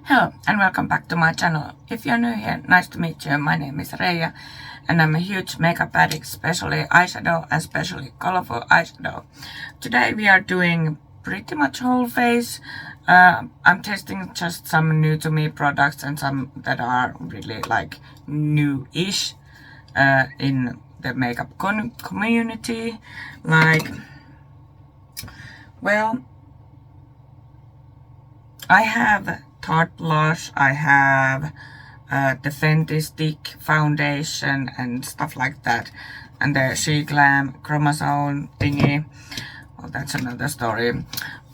Hello and welcome back to my channel. If you're new here, nice to meet you. My name is Reija and I'm a huge makeup addict, especially eyeshadow and especially colorful eyeshadow. Today we are doing pretty much whole face. I'm testing just some new to me products and some that are really like new-ish in the makeup community. Like, well, I have Tarte blush, I have the Fenty stick foundation and stuff like that, and the Sheglam Chroma Zone thingy. Well, that's another story.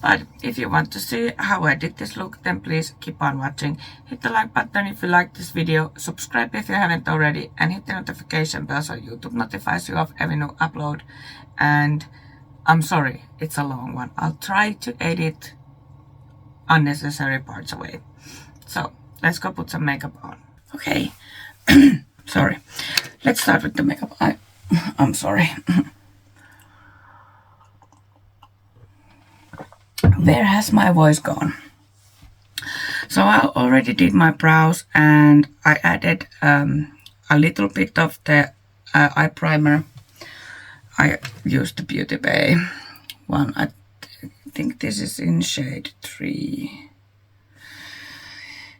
But if you want to see how I did this look, then please keep on watching. Hit the like button if you like this video, subscribe if you haven't already, and hit the notification bell so YouTube notifies you of every new upload. And I'm sorry, it's a long one. I'll try to edit unnecessary parts away. So let's go put some makeup on. Okay. Sorry. Let's start with the makeup. I'm sorry. Where has my voice gone? So I already did my brows and I added a little bit of the eye primer. I used the Beauty Bay one. I think this is in shade 3.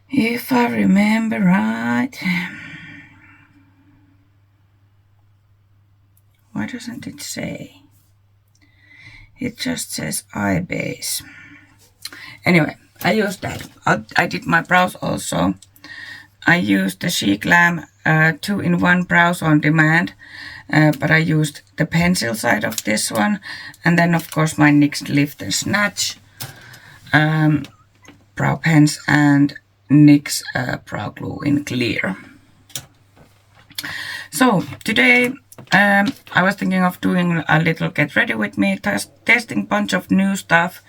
If I remember right. Why doesn't it say? It just says eye base. Anyway, I used that. I did my brows also. I used the Sheglam 2-in-1 brows on demand. But I used the pencil side of this one, and then of course my NYX Lift and Snatch brow pens and NYX brow glue in clear. So today I was thinking of doing a little get ready with me, testing bunch of new stuff,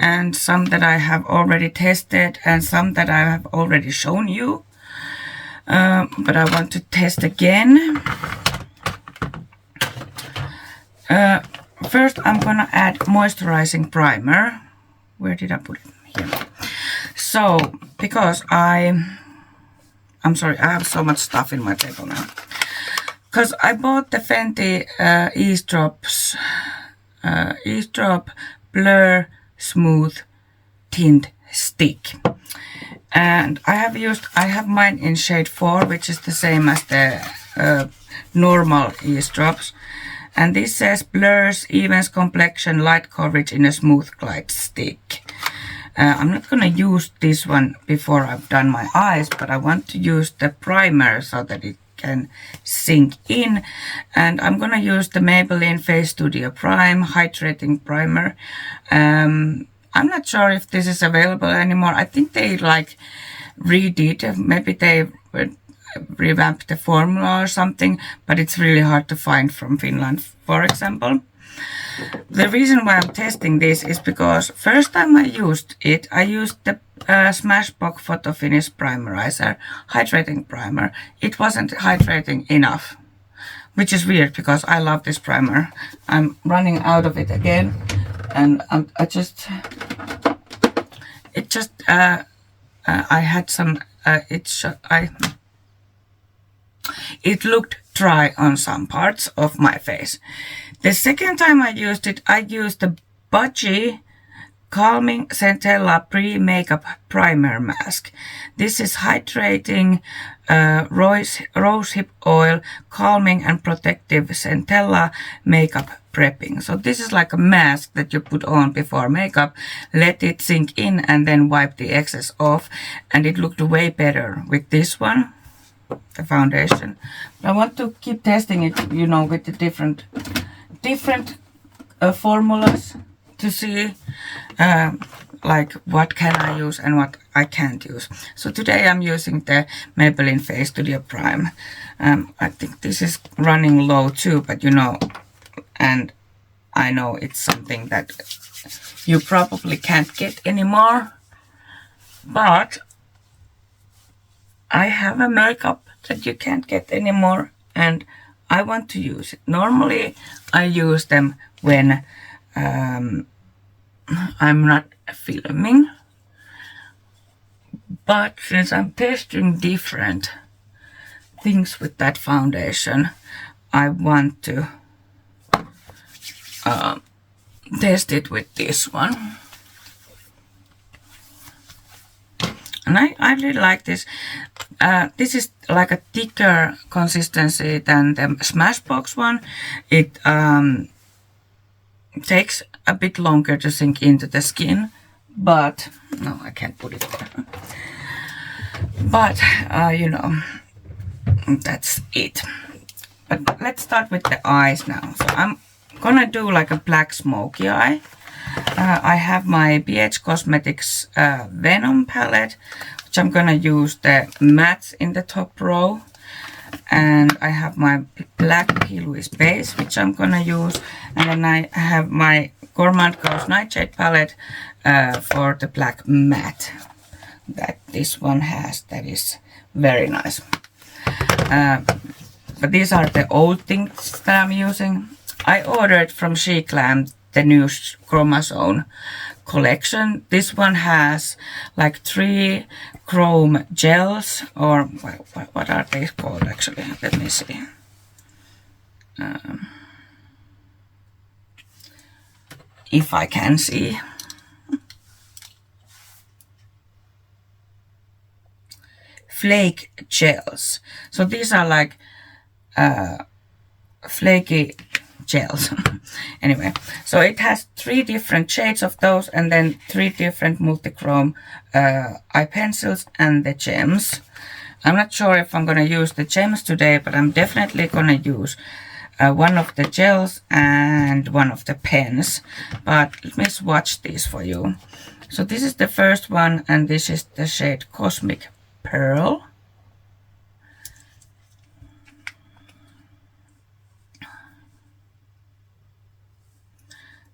and some that I have already tested and some that I have already shown you, but I want to test again. First I'm gonna add moisturizing primer. Where did I put it? Here. So, because I'm sorry, I have so much stuff in my table now. Because I bought the Fenty Eavesdrop Blur Smooth Tint Stick. And I have mine in shade 4, which is the same as the normal Eavesdrops. And this says blurs, evens complexion, light coverage in a smooth glide stick. I'm not going to use this one before I've done my eyes, but I want to use the primer so that it can sink in. And I'm going to use the Maybelline Face Studio Prime Hydrating Primer. I'm not sure if this is available anymore. I think they like redid, maybe they revamp the formula or something, but it's really hard to find from Finland, for example. The reason why I'm testing this is because first time I used it, I used the Smashbox Photo Finish Primerizer Hydrating Primer. It wasn't hydrating enough, which is weird because I love this primer. I'm running out of it again, and I had some, it looked dry on some parts of my face. The second time I used it, I used the Budgie Calming Centella Pre-Makeup Primer Mask. This is hydrating rosehip oil, calming and protective Centella makeup prepping. So this is like a mask that you put on before makeup, let it sink in and then wipe the excess off. And it looked way better with this one, the foundation. I want to keep testing it, you know, with the different formulas to see like what can I use and what I can't use. So today I'm using the Maybelline Face Studio Prime. I think this is running low too, but you know, and I know it's something that you probably can't get anymore, but I have a makeup that you can't get anymore and I want to use it. Normally I use them when I'm not filming, But since I'm testing different things with that foundation, I want to test it with this one. And I really like this. This is like a thicker consistency than the Smashbox one. It takes a bit longer to sink into the skin, but no, I can't put it there. But you know, that's it. But let's start with the eyes now. So I'm gonna do like a black smoky eye. I have my BH Cosmetics Venom palette, which I'm gonna use the mattes in the top row. And I have my black Louis base, which I'm gonna use. And then I have my Gourmand Ghost Nightshade palette for the black matte that this one has. That is very nice. But these are the old things that I'm using. I ordered from Sheglam the new Chroma Zone collection. This one has like 3 chrome gels, or what are they called actually? Let me see. If I can see. Flake gels. So these are like flaky gels. Anyway, so it has 3 different shades of those, and then 3 different multi-chrome eye pencils and the gems. I'm not sure if I'm gonna use the gems today, but I'm definitely gonna use one of the gels and one of the pens. But let me swatch these for you. So this is the first one, and this is the shade Cosmic Pearl.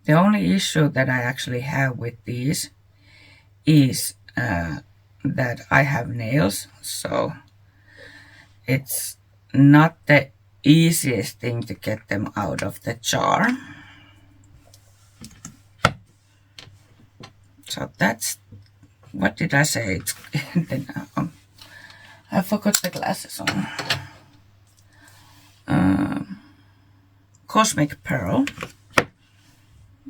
The only issue that I actually have with these is that I have nails, so it's not the easiest thing to get them out of the jar. So that's, what did I say? It's I forgot the glasses on. Cosmic Pearl.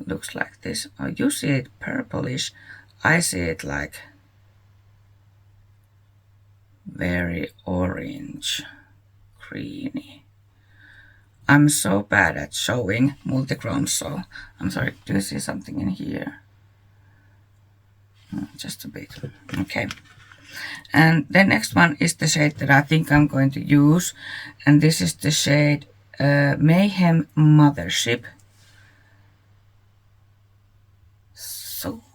Looks like this. Oh, you see it purplish. I see it like very orange, greeny. I'm so bad at showing multichromes, so I'm sorry. Do you see something in here? Just a bit. Okay. And the next one is the shade that I think I'm going to use, and this is the shade Mayhem Mothership.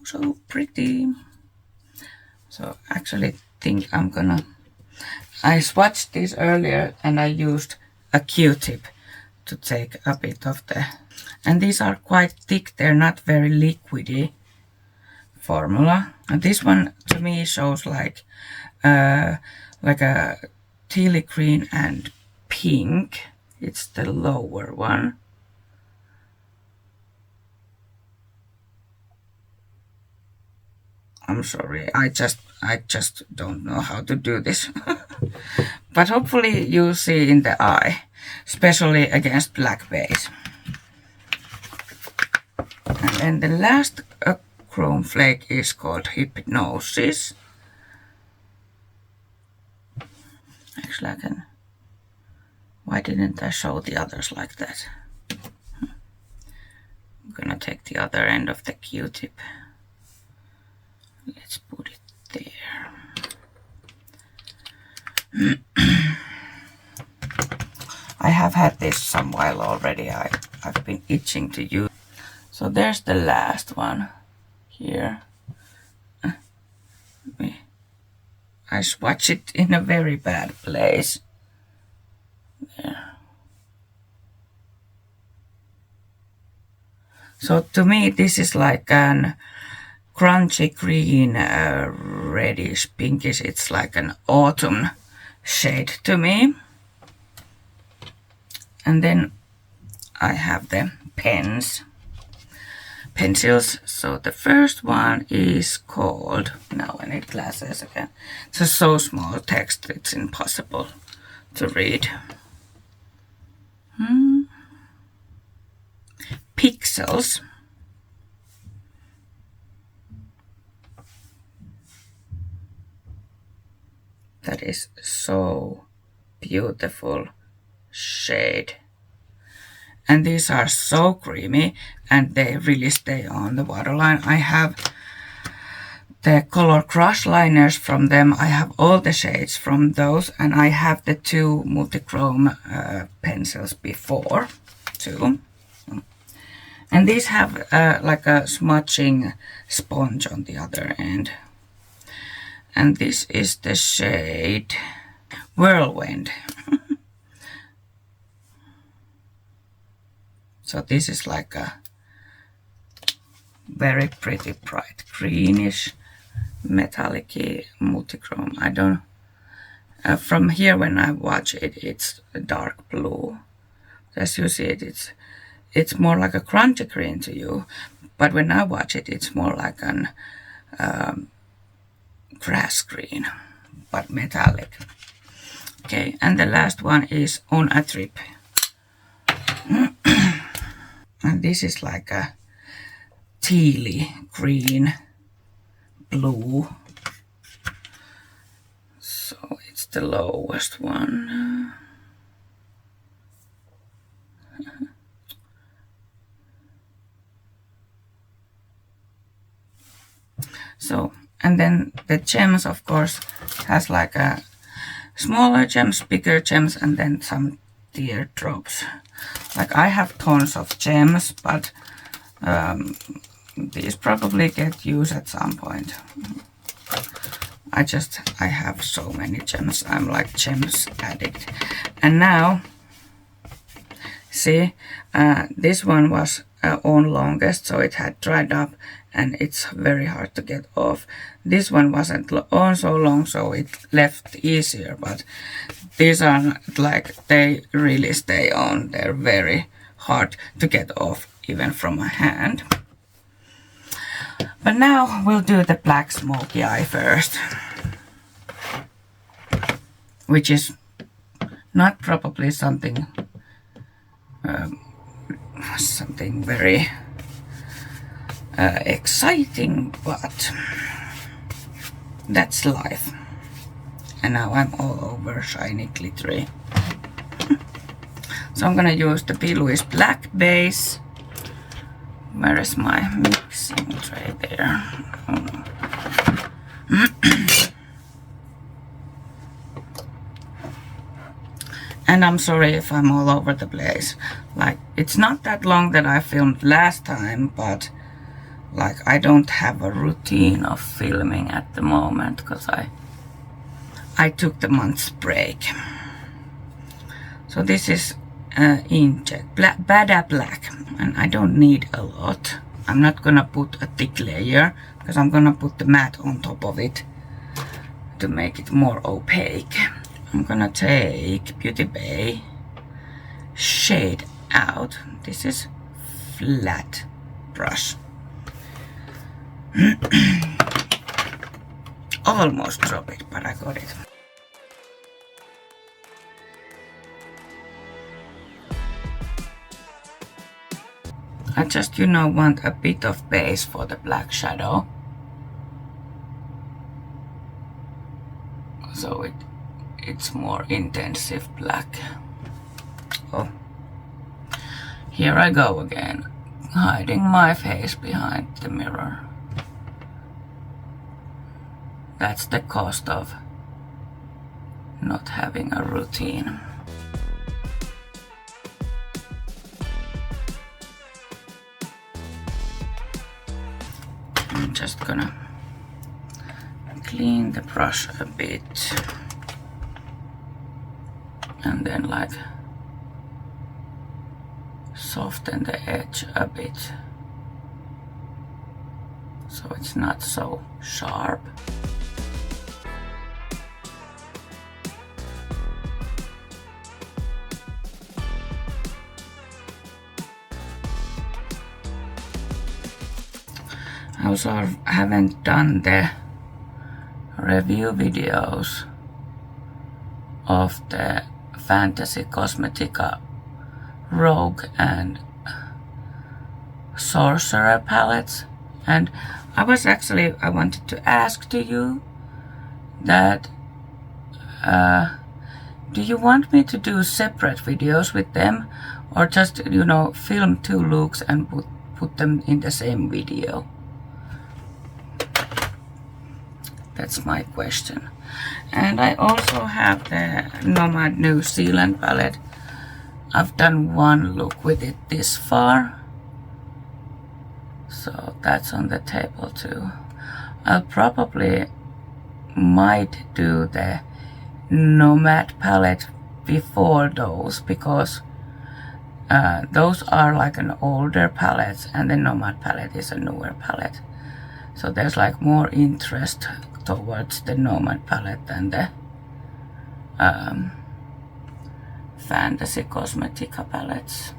So pretty. So actually think I'm gonna, I swatched this earlier and I used a Q-tip to take a bit of the, and these are quite thick, they're not very liquidy formula. And this one to me shows like a tealy green and pink. It's the lower one. I'm sorry, I just don't know how to do this. But hopefully you'll see in the eye, especially against black base. And then the last chrome flake is called Hypnosis. Actually I can, why didn't I show the others like that? I'm gonna take the other end of the Q-tip. Let's put it there. I have had this some while already. I've been itching to use. So there's the last one here. I swatch it in a very bad place. There. So to me this is like an crunchy green, reddish, pinkish. It's like an autumn shade to me. And then I have the pens. pencils. So the first one is called, now I need glasses again. It's so small text, it's impossible to read. Pixels. That is so beautiful shade. And these are so creamy and they really stay on the waterline. I have the color crush liners from them. I have all the shades from those, and I have the two multi-chrome pencils before too. And these have like a smudging sponge on the other end. And this is the shade Whirlwind. So this is like a very pretty bright greenish metallic-y multichrome. I don't from here when I watch it, it's a dark blue. As you see it, it's more like a crunchy green to you, but when I watch it, it's more like an grass green, but metallic. Okay, and the last one is On a Trip. And this is like a tealy green blue. So it's the lowest one. So, and then the gems, of course, has like a smaller gems, bigger gems, and then some teardrops. Like I have tons of gems, but these probably get used at some point. I have so many gems. I'm like gems addict. And now, see, this one was on longest, so it had dried up and it's very hard to get off. This one wasn't on so long, so it left easier, but these are like, they really stay on. They're very hard to get off even from a hand. But now we'll do the black smoky eye first, which is not probably something very exciting, but that's life. And now I'm all over shiny glittery. So I'm gonna use the Be Louise black base. Where is my mixing tray there? Oh no. And I'm sorry if I'm all over the place. Like, it's not that long that I filmed last time, but like I don't have a routine of filming at the moment because I took the month's break. So this is Inkjet Badda Black, and I don't need a lot. I'm not gonna put a thick layer because I'm gonna put the matte on top of it to make it more opaque. I'm gonna take Beauty Bay Shade Out. This is flat brush. Almost dropped it, but I got it. I just, want a bit of base for the black shadow. So it's more intensive black. Oh, here I go again, hiding my face behind the mirror. That's the cost of not having a routine. I'm just gonna clean the brush a bit and then like soften the edge a bit so it's not so sharp. I also haven't done the review videos of the Fantasy Cosmetica Rogue and Sorcerer palettes, and I wanted to ask to you that do you want me to do separate videos with them, or just, you know, film 2 looks and put them in the same video? That's my question. And I also have the Nomad New Zealand palette. I've done 1 look with it this far, so that's on the table too. I'll probably might do the Nomad palette before those, because those are like an older palette and the Nomad palette is a newer palette. So there's like more interest towards the Nomad palette than the Fantasy Cosmetica palettes.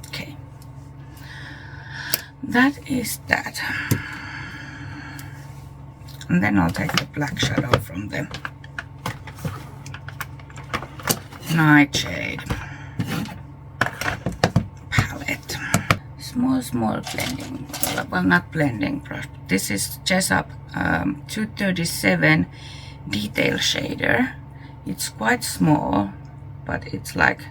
Okay, that is that. And then I'll take the black shadow from the Nightshade palette. Small blending, well, not blending brush. This is Jessup 237 detail shader. It's quite small, but it's like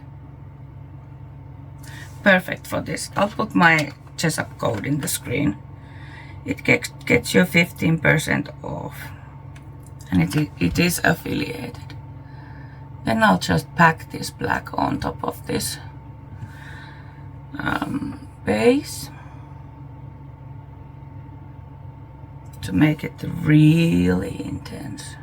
perfect for this. I'll put my Jessup code in the screen. It gets you 15% off, and it is affiliated. Then I'll just pack this black on top of this base to make it really intense.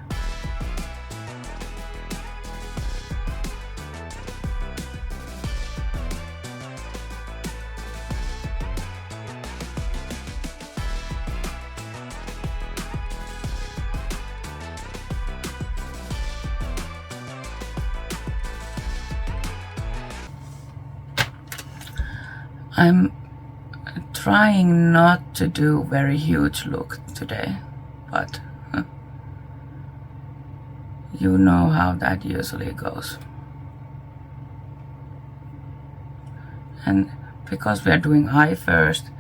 I'm trying not to do very huge look today, but you know how that usually goes. And because we are doing eye first,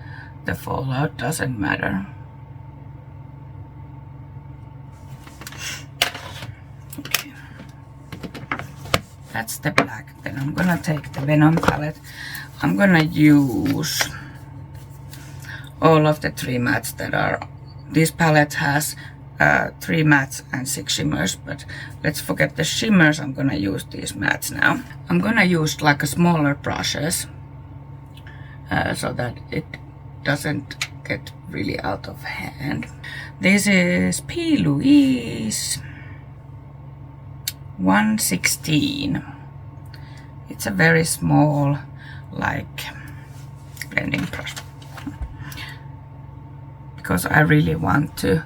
the fallout doesn't matter. Okay. That's the black. Then I'm gonna take the Venom palette. I'm gonna use all of the 3 mattes that are, this palette has 3 mattes and 6 shimmers, but let's forget the shimmers. I'm gonna use these mattes now. I'm gonna use like a smaller brushes so that it doesn't get really out of hand. This is P. Louise 116. It's a very small like blending brush, because I really want to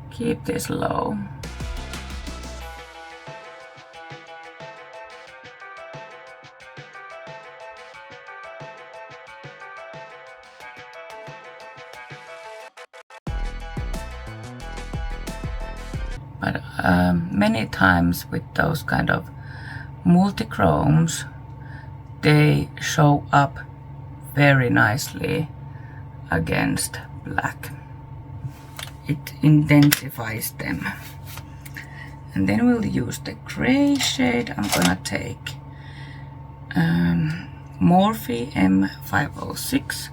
keep this low. But many times with those kind of multi-chromes, they show up very nicely against black. It intensifies them. And then we'll use the gray shade. I'm gonna take Morphe M506,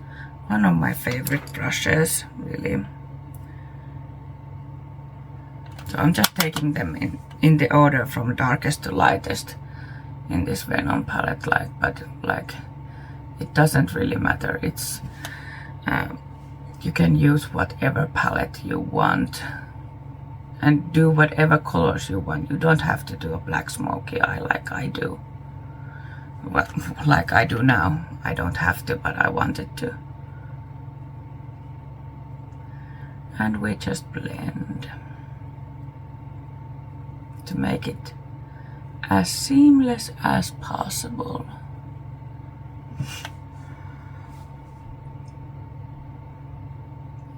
one of my favorite brushes, really. So I'm just taking them in the order from darkest to lightest in this Venom palette, but it doesn't really matter. It's you can use whatever palette you want and do whatever colors you want. You don't have to do a black smoky eye like I do. Well, like I do now. I don't have to, but I wanted to. And we just blend to make it as seamless as possible.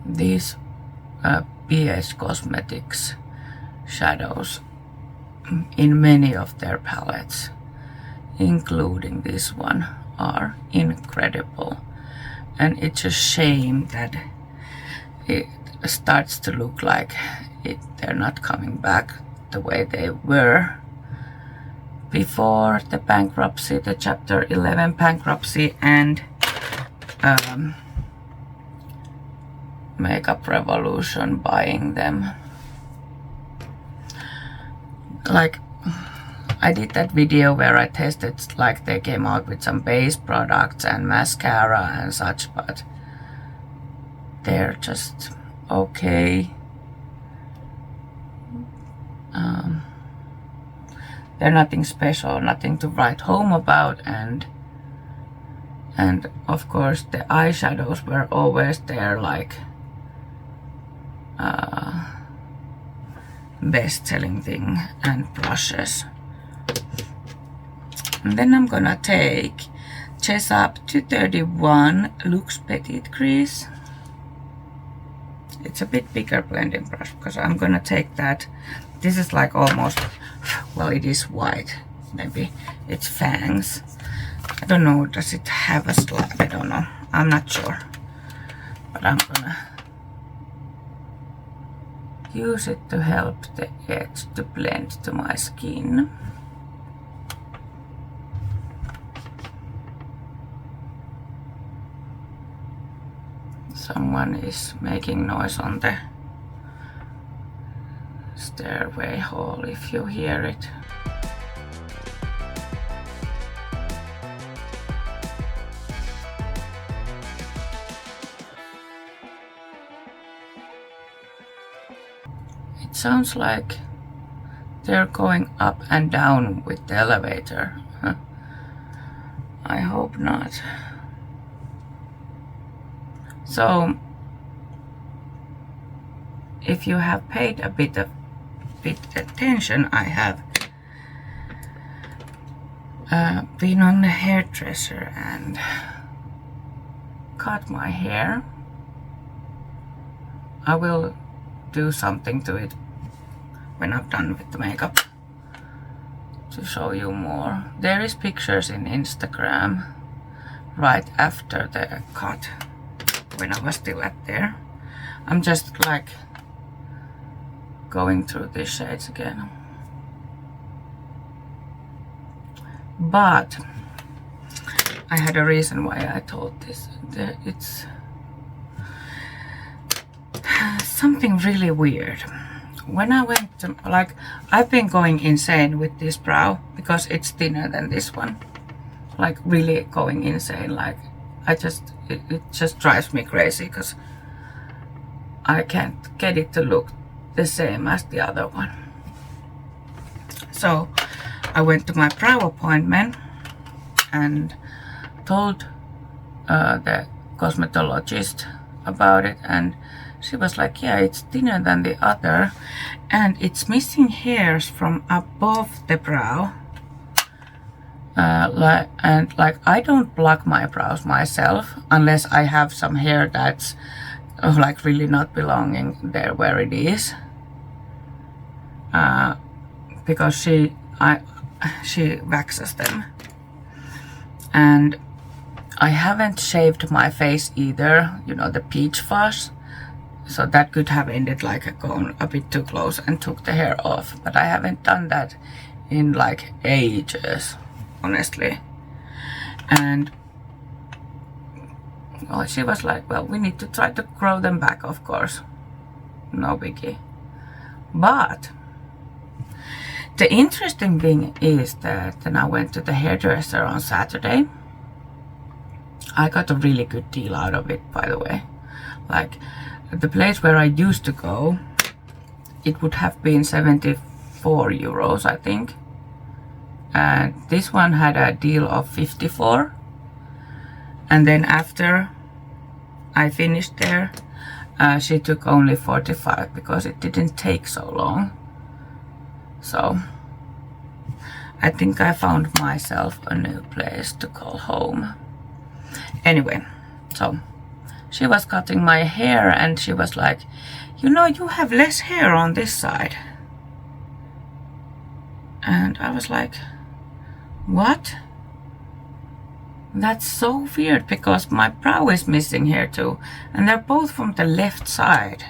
These BH Cosmetics shadows in many of their palettes, including this one, are incredible. And it's a shame that it starts to look like they're not coming back the way they were before the bankruptcy, the Chapter 11 bankruptcy and makeup revolution buying them. Like, I did that video where I tested, like, they came out with some base products and mascara and such, but they're just okay. They're nothing special, nothing to write home about, and of course the eyeshadows were always their like best-selling thing, and brushes. And then I'm gonna take Chess Up 231 Luxe Petite Crease. It's a bit bigger blending brush because I'm gonna take that. This is like almost, well, it is white. Maybe it's fangs. I don't know, does it have a slab? I don't know. I'm not sure. But I'm gonna use it to help the edge to blend to my skin. Someone is making noise on the stairway hall, if you hear it. It sounds like they're going up and down with the elevator. I hope not. So, if you have paid a bit attention, I have been on the hairdresser and cut my hair. I will do something to it when I'm done with the makeup to show you more. There is pictures in Instagram right after the cut, when I was still at there. I'm just like going through these shades again. But I had a reason why I told this. It's something really weird. When I went to, like, I've been going insane with this brow because it's thinner than this one. Like, really going insane. Like, it just drives me crazy because I can't get it to look the same as the other one. So I went to my brow appointment and told the cosmetologist about it, and she was like, yeah, it's thinner than the other and it's missing hairs from above the brow. Like I don't pluck my brows myself unless I have some hair that's like really not belonging there where it is, because she waxes them. And I haven't shaved my face either, you know, the peach fuzz, so that could have ended like going a bit too close and took the hair off, but I haven't done that in like ages, honestly. And well, she was like, well, we need to try to grow them back, of course, no biggie. But the interesting thing is that when I went to the hairdresser on Saturday, I got a really good deal out of it, by the way. Like, the place where I used to go, it would have been 74 euros, I think. And this one had a deal of 54. And then after I finished there, she took only 45 because it didn't take so long. So I think I found myself a new place to call home. Anyway, so she was cutting my hair and she was like, you know, you have less hair on this side. And I was like, what? That's so weird because my brow is missing here too. And they're both from the left side.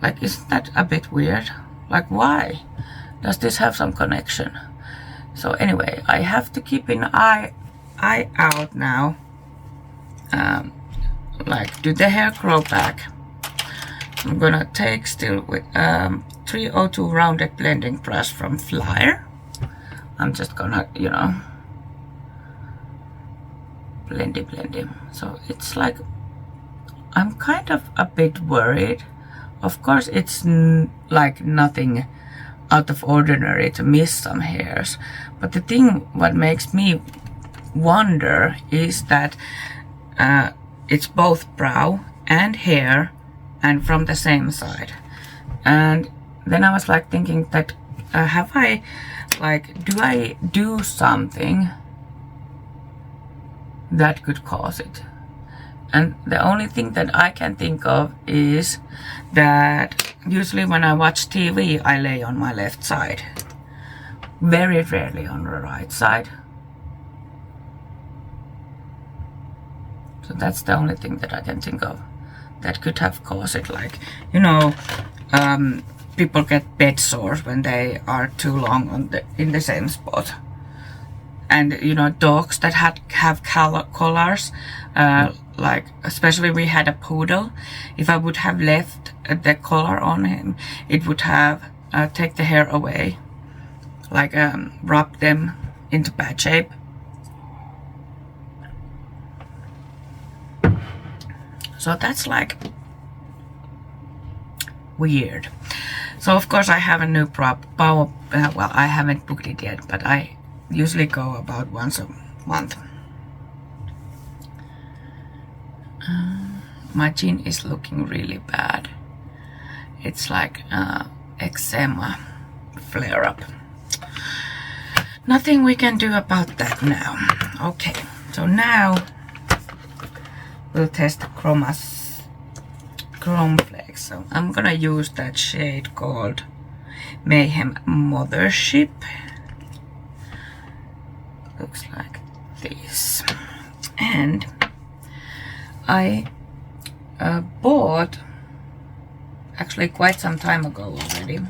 Like, isn't that a bit weird? Like, why? Does this have some connection? So anyway, I have to keep an eye out now. Like, do the hair grow back? I'm gonna take still with 302 rounded blending brush from Flyer. I'm just gonna, you know, blend. So it's like, I'm kind of a bit worried. Of course, it's like nothing out of ordinary to miss some hairs. But the thing what makes me wonder is that it's both brow and hair and from the same side. And then I was like thinking that have I, like, do I do something that could cause it? And the only thing that I can think of is that usually when I watch TV, I lay on my left side. Very rarely on the right side. So that's the only thing that I can think of that could have caused it. Like, you know, people get bed sores when they are too long in the same spot. And, you know, dogs that have collars, like, especially we had a poodle. If I would have left the collar on him, it would have take the hair away, like rub them into bad shape. So that's like weird. So of course I have a new well, I haven't booked it yet, but I usually go about once a month. My chin is looking really bad. It's like eczema flare up. Nothing we can do about that now. Okay, so now we'll test Chrome Flakes. So I'm gonna use that shade called Mayhem Mothership. Looks like this. And I bought, actually quite some time ago already,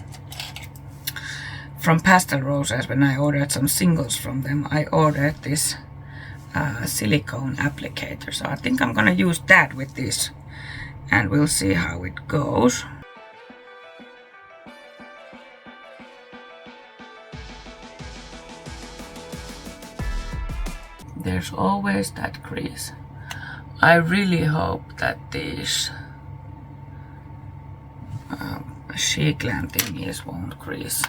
from Pastel Roses. When I ordered some singles from them, I ordered this silicone applicator. So I think I'm gonna use that with this and we'll see how it goes. There's always that crease. I really hope that these Sheglam thingies won't crease.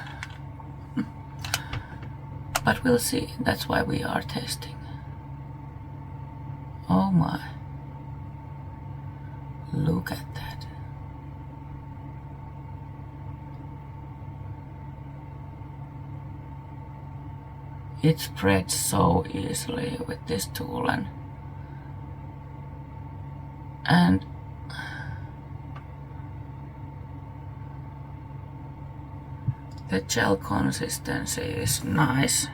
But we'll see. That's why we are testing. Oh my. Look at that. It spreads so easily with this tool, and the gel consistency is nice.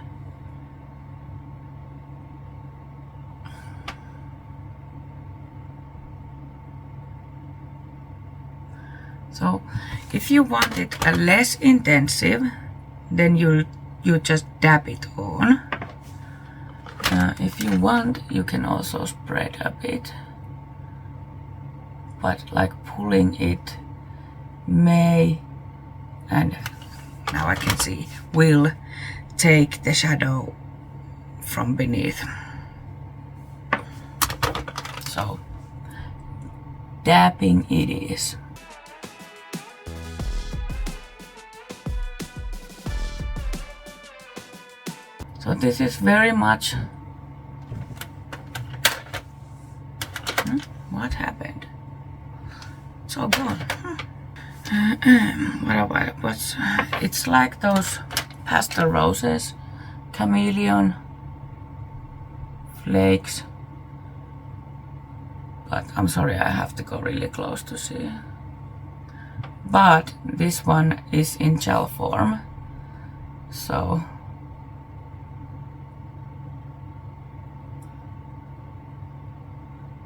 So if you want it less intensive, then you just dab it on. If you want, you can also spread a bit, but like pulling it may, and now I can see, will take the shadow from beneath. So dabbing it is. So this is very much, what happened? It's all gone. It's like those Pastel Roses, Chameleon, Flakes. But I'm sorry, I have to go really close to see. But this one is in gel form, so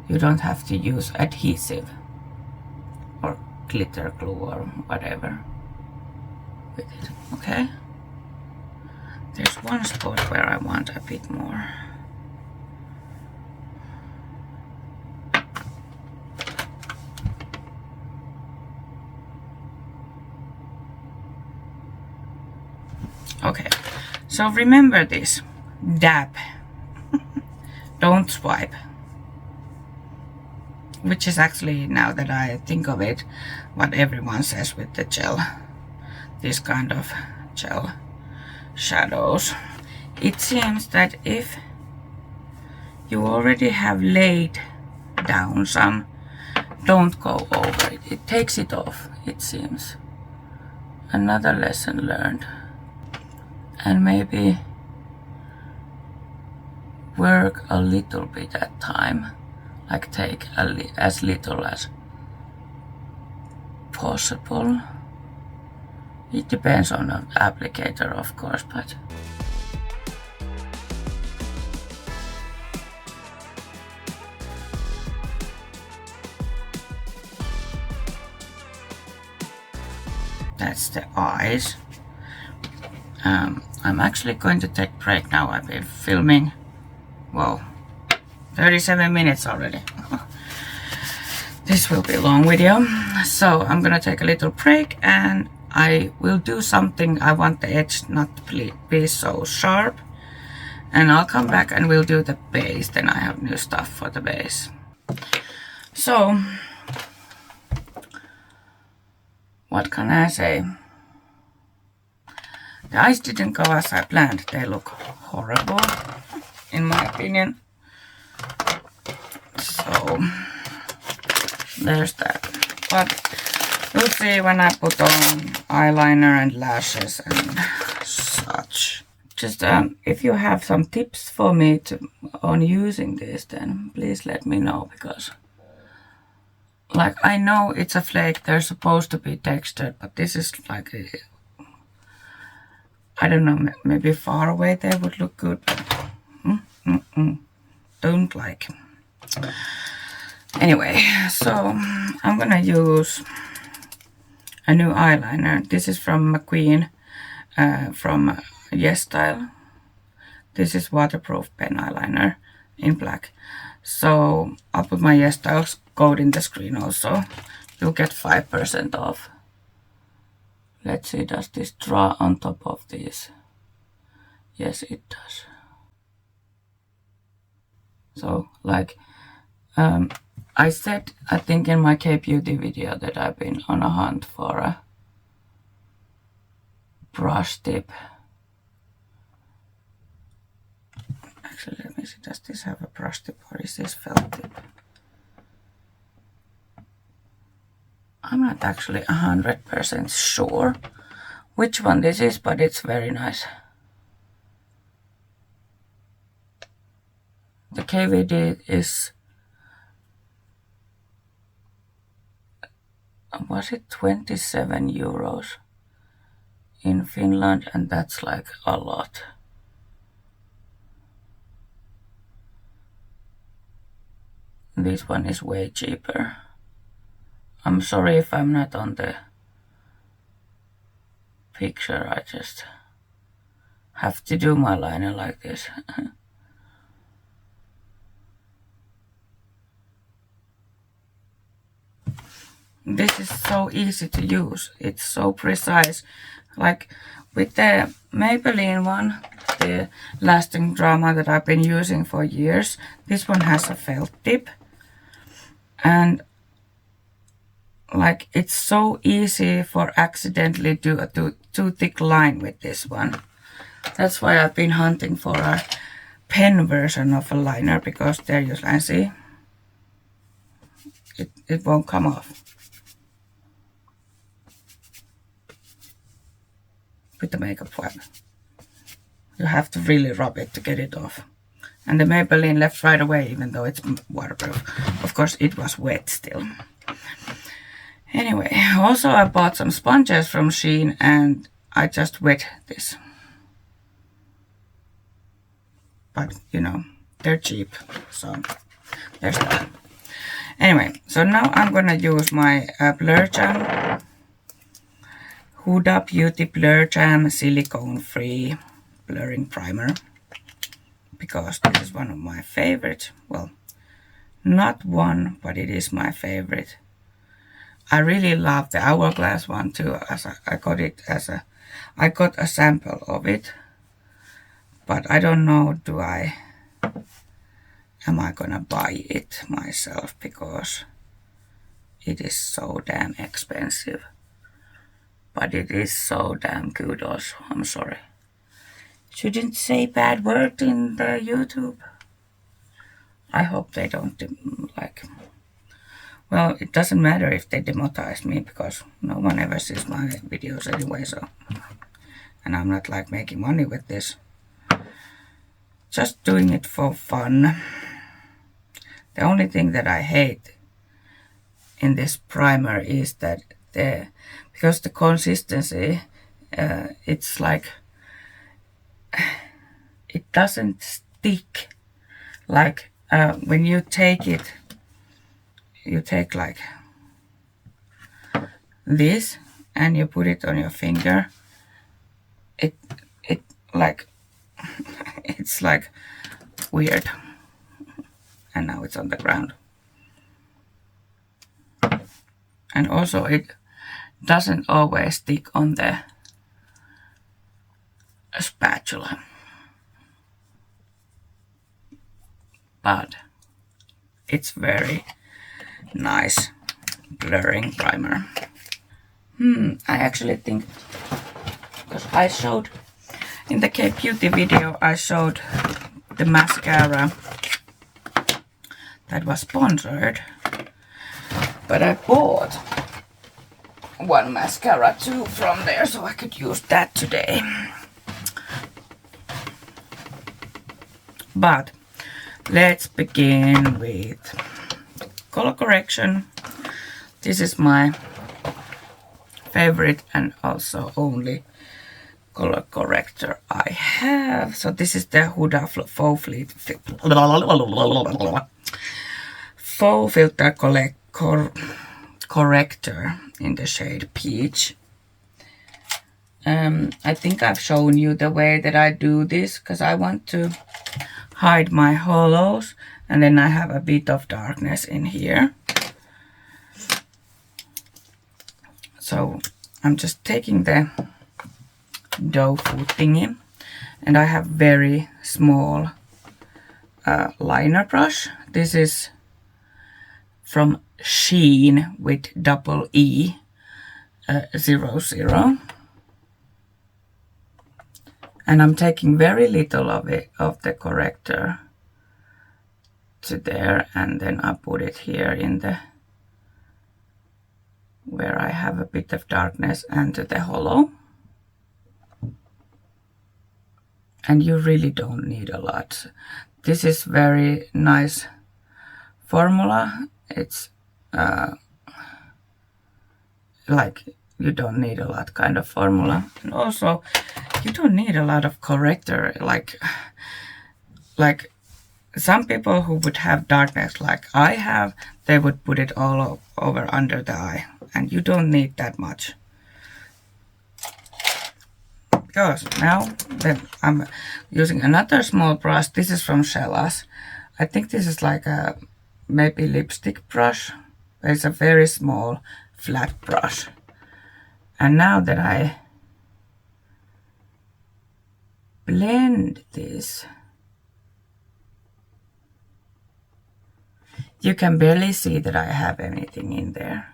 you don't have to use adhesive or glitter glue or whatever with it, okay? There's one spot where I want a bit more. Okay, so remember this, dab, don't swipe, which is actually, now that I think of it, what everyone says with the gel, this kind of gel shadows. It seems that if you already have laid down some, don't go over it, it takes it off, it seems. Another lesson learned. And maybe work a little bit at time, like take as little as possible. It depends on the applicator, of course, but that's the eyes. I'm actually going to take a break now. I've been filming, well, 37 minutes already. This will be a long video. So I'm gonna take a little break and I will do something. I want the edge not to be so sharp. And I'll come back and we'll do the base. Then I have new stuff for the base. So, what can I say? The eyes didn't go as I planned. They look horrible, in my opinion. So, there's that. But we'll see when I put on eyeliner and lashes and such. Just if you have some tips for me on using this, then please let me know, because like I know it's a flake, they're supposed to be textured, but this is like I don't know, maybe far away they would look good, but don't like. Anyway, so I'm gonna use a new eyeliner. This is from Queen, from Yes Style. This is waterproof pen eyeliner in black. So I'll put my Yes Style code in the screen also. You'll get 5% off. Let's see, does this draw on top of these? Yes, it does. So, like, I said, I think in my K-Beauty video that I've been on a hunt for a brush tip. Actually, let me see, does this have a brush tip or is this felt tip? I'm not actually 100% sure which one this is, but it's very nice. The KVD is, was it 27 euros in Finland, and that's like a lot. This one is way cheaper. I'm sorry if I'm not on the picture, I just have to do my liner like this. This is so easy to use, it's so precise. Like with the Maybelline one, the Lasting Drama that I've been using for years, this one has a felt tip. And like it's so easy for accidentally do a too thick line with this one. That's why I've been hunting for a pen version of a liner, because there you can see it won't come off with the makeup wipe. You have to really rub it to get it off. And the Maybelline left right away, even though it's waterproof. Of course, it was wet still. Anyway, also I bought some sponges from Shein and I just wet this. But, you know, they're cheap, so there's that. Anyway, so now I'm gonna use my Blur Jam Huda Beauty Blur Jam Silicone Free Blurring Primer. Because this is one of my favorites. Well, not one, but it is my favorite. I really love the Hourglass one too, as I got it as a... I got a sample of it. But I don't know, am I gonna buy it myself, because it is so damn expensive. But it is so damn good also, I'm sorry. Shouldn't say bad word in the YouTube. I hope they don't, like... Well, it doesn't matter if they demonetize me, because no one ever sees my videos anyway, so... And I'm not like making money with this. Just doing it for fun. The only thing that I hate in this primer is that because the consistency, it's like, it doesn't stick. Like when you take it, you take like this and you put it on your finger. It like it's like weird. And now it's on the ground. And also it doesn't always stick on the spatula. But it's very nice blurring primer. I actually think, because I showed in the K-Beauty video, I showed the mascara that was sponsored, but I bought one mascara too from there, so I could use that today. But let's begin with color correction. This is my favorite and also only color corrector I have. So this is the Huda Faux Filter Corrector in the shade Peach. I think I've shown you the way that I do this, because I want to hide my hollows, and then I have a bit of darkness in here. So I'm just taking the dough food thingy, and I have very small liner brush. This is from Shein with double E 00. And I'm taking very little of it, of the corrector, to there, and then I put it here in the where I have a bit of darkness, and to the hollow. And you really don't need a lot. This is very nice formula. It's like you don't need a lot kind of formula, and also you don't need a lot of corrector. Like some people who would have darkness like I have, they would put it all over under the eye, and you don't need that much. Because now then I'm using another small brush. This is from Sheglam. I think this is like a maybe lipstick brush. It's a very small flat brush. And now that I blend this, you can barely see that I have anything in there.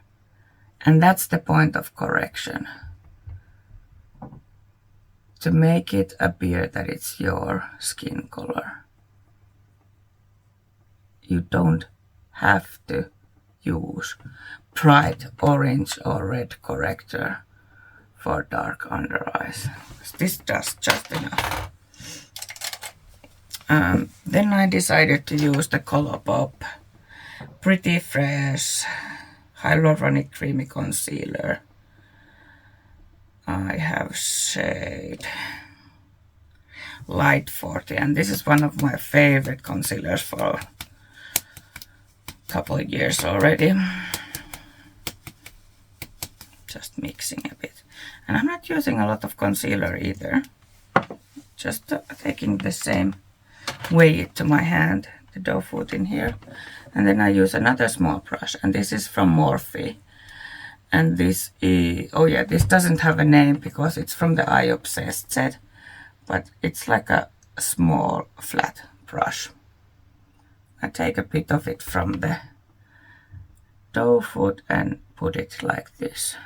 And that's the point of correction. To make it appear that it's your skin color. You don't have to use bright orange or red corrector for dark under eyes. This does just enough. Then I decided to use the Colourpop Pretty Fresh Hyaluronic Creamy Concealer. I have shade Light 40, and this is one of my favorite concealers for a couple of years already. Just mixing a bit. And I'm not using a lot of concealer either. Just taking the same weight to my hand, the doe foot in here. And then I use another small brush, and this is from Morphe. And this is, oh yeah, this doesn't have a name because it's from the Eye Obsessed set, but it's like a small flat brush. I take a bit of it from the doe foot and put it like this.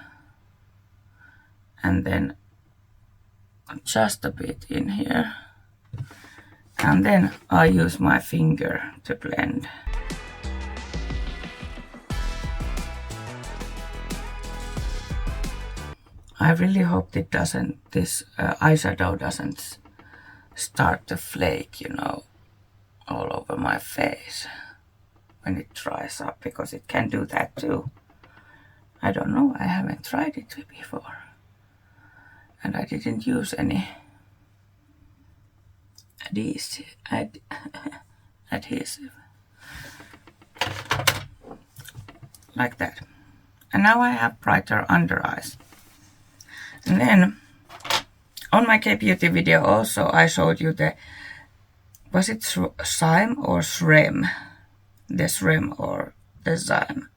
And then just a bit in here. And then I use my finger to blend. I really hope it doesn't, this eyeshadow doesn't start to flake, you know, all over my face when it dries up, because it can do that too. I don't know, I haven't tried it before. And I didn't use any adhesive. Like that. And now I have brighter under eyes. And then on my K-beauty video also I showed you the, was it Sime or Shrem? The Shrem or the Sime.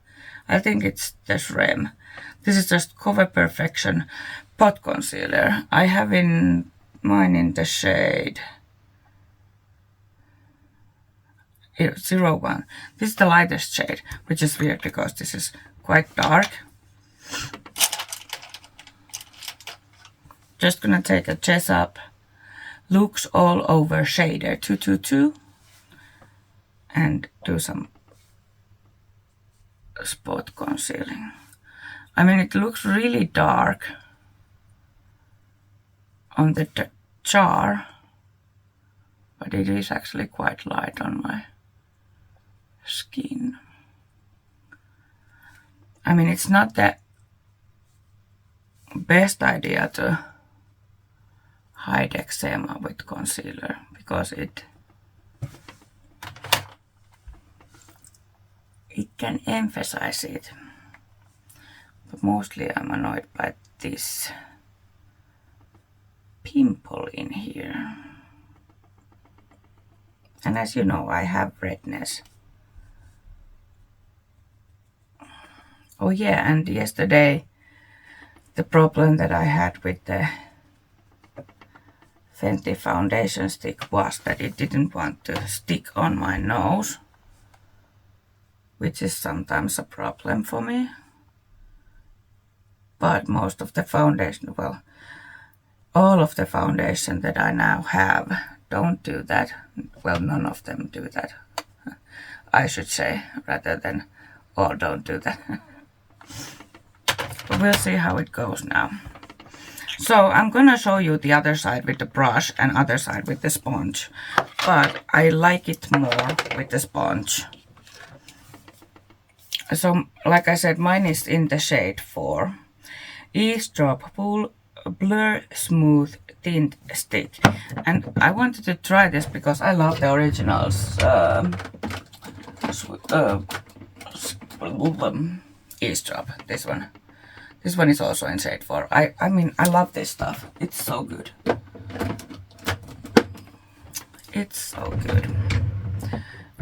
I think it's the Shrem. This is just Cover Perfection pot concealer. I have mine in the shade 01. This is the lightest shade, which is weird because this is quite dark. Just gonna take a Chess Up Looks All Over shader 222 and do some spot concealing. I mean, it looks really dark on the jar, but it is actually quite light on my skin. I mean, it's not the best idea to hide eczema with concealer because it can emphasize it. But mostly I'm annoyed by this pimple in here. And as you know, I have redness. Oh yeah, and yesterday the problem that I had with the Fenty foundation stick was that it didn't want to stick on my nose, which is sometimes a problem for me. But most of the foundation, well, all of the foundation that I now have don't do that. Well, none of them do that, I should say, rather than all don't do that. But we'll see how it goes now. So I'm gonna show you the other side with the brush and other side with the sponge. But I like it more with the sponge. So, like I said, mine is in the shade 4. Eavesdrop Blur Smooth Tint Stick. And I wanted to try this because I love the originals. Eavesdrop, this one. This one is also in shade 4. I mean, I love this stuff. It's so good. It's so good.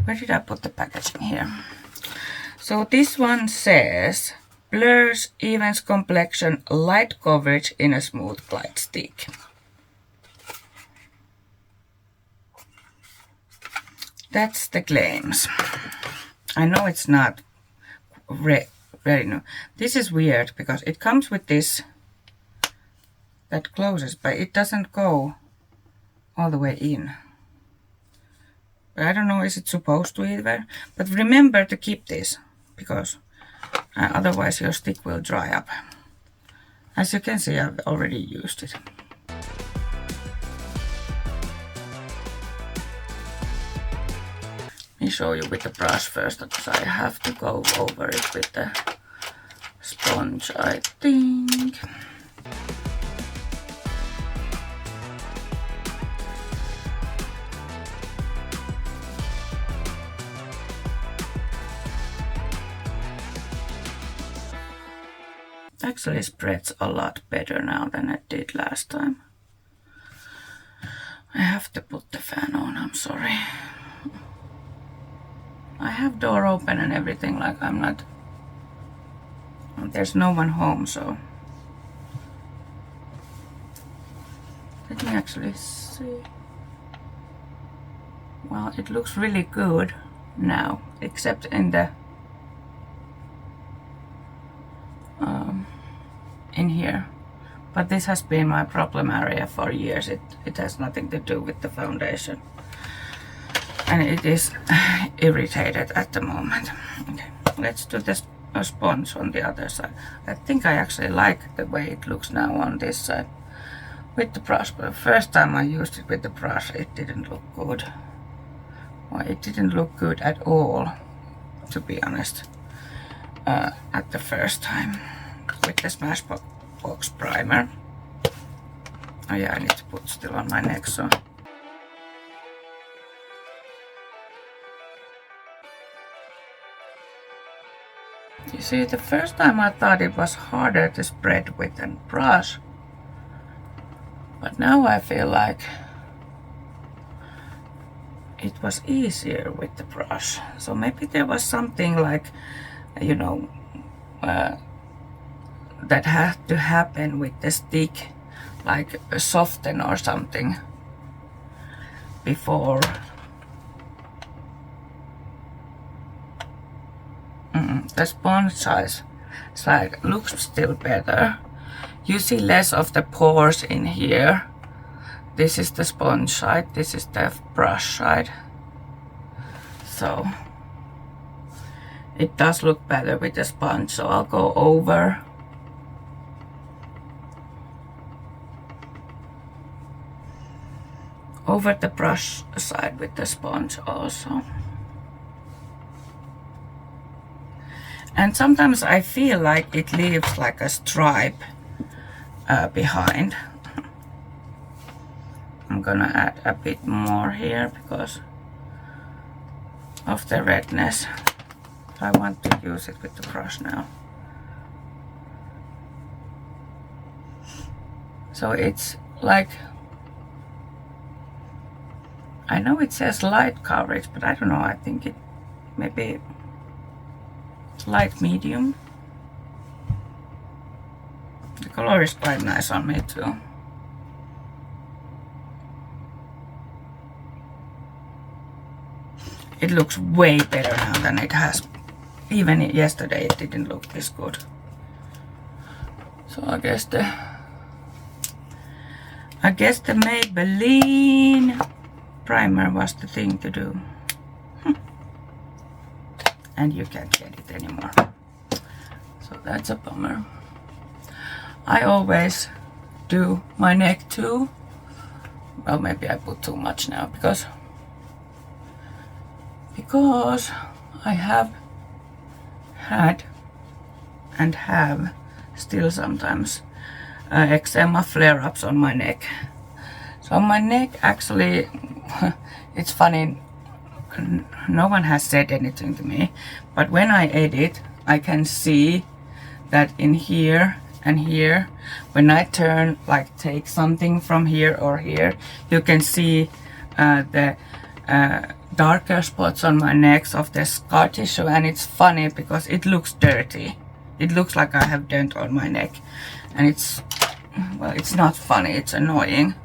Where did I put the packaging here? So this one says, blurs, evens complexion, light coverage in a smooth glide stick. That's the claims. I know it's not very new. This is weird because it comes with this that closes, but it doesn't go all the way in. But I don't know, is it supposed to either? But remember to keep this because otherwise your stick will dry up. As you can see, I've already used it. me show you with the brush first, because I have to go over it with the sponge, I think. Actually spreads a lot better now than it did last time. I have to put the fan on, I'm sorry. I have door open and everything, like I'm not... There's no one home, so... Let me actually see. Well, it looks really good now, except in the... in here. But this has been my problem area for years. It has nothing to do with the foundation. And it is irritated at the moment. Okay, let's do this sponge on the other side. I think I actually like the way it looks now on this side with the brush. But the first time I used it with the brush, it didn't look good. Well, it didn't look good at all, to be honest, at the first time. With the Smashbox primer. Oh yeah, I need to put still on my neck, so. You see, the first time I thought it was harder to spread with a brush. But now I feel like it was easier with the brush. So maybe there was something like, you know, that had to happen with the stick, like a soften or something before. The sponge side looks still better. You see less of the pores in here. This is the sponge side, this is the brush side. So it does look better with the sponge, so I'll go over. Over the brush side with the sponge also. And sometimes I feel like it leaves like a stripe behind. I'm gonna add a bit more here because of the redness. I want to use it with the brush now. So it's like, I know it says light coverage, but I don't know, I think it maybe light medium. The color is quite nice on me too. It looks way better now than it has. Even yesterday it didn't look this good. So I guess the Maybelline primer was the thing to do. And you can't get it anymore. So that's a bummer. I always do my neck too. Well, maybe I put too much now because I have had and have still sometimes eczema flare-ups on my neck. So my neck actually, it's funny, no one has said anything to me, but when I edit, I can see that in here and here, when I turn, like take something from here or here, you can see the darker spots on my neck of the scar tissue, and it's funny because it looks dirty. It looks like I have dirt on my neck, and it's, well, it's not funny, it's annoying.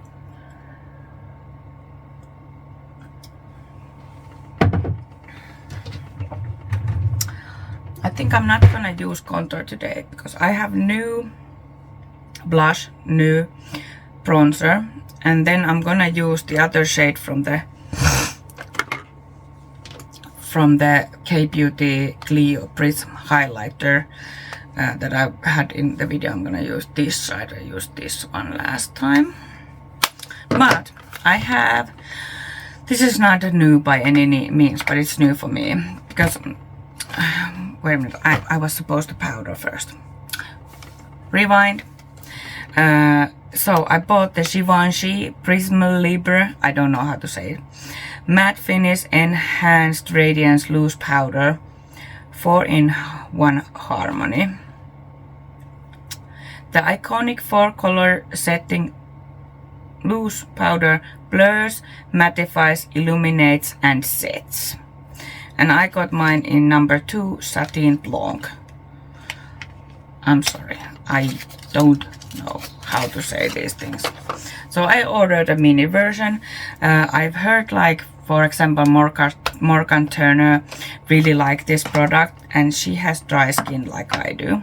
I think I'm not gonna use contour today because I have new blush, new bronzer, and then I'm gonna use the other shade from the K-Beauty Clio Prism highlighter that I had in the video. I'm gonna use this side. I used this one last time. But I have This is not new by any means, but it's new for me because wait a minute, I was supposed to powder first. Rewind. So I bought the Givenchy Prism Libre, I don't know how to say it, matte finish enhanced radiance loose powder 4-in-1 harmony. The iconic 4-color setting loose powder blurs, mattifies, illuminates and sets. And I got mine in number 2 Satin Blanc. I'm sorry, I don't know how to say these things. So I ordered a mini version. I've heard, like, for example, Morgan Turner really like this product, and she has dry skin like I do.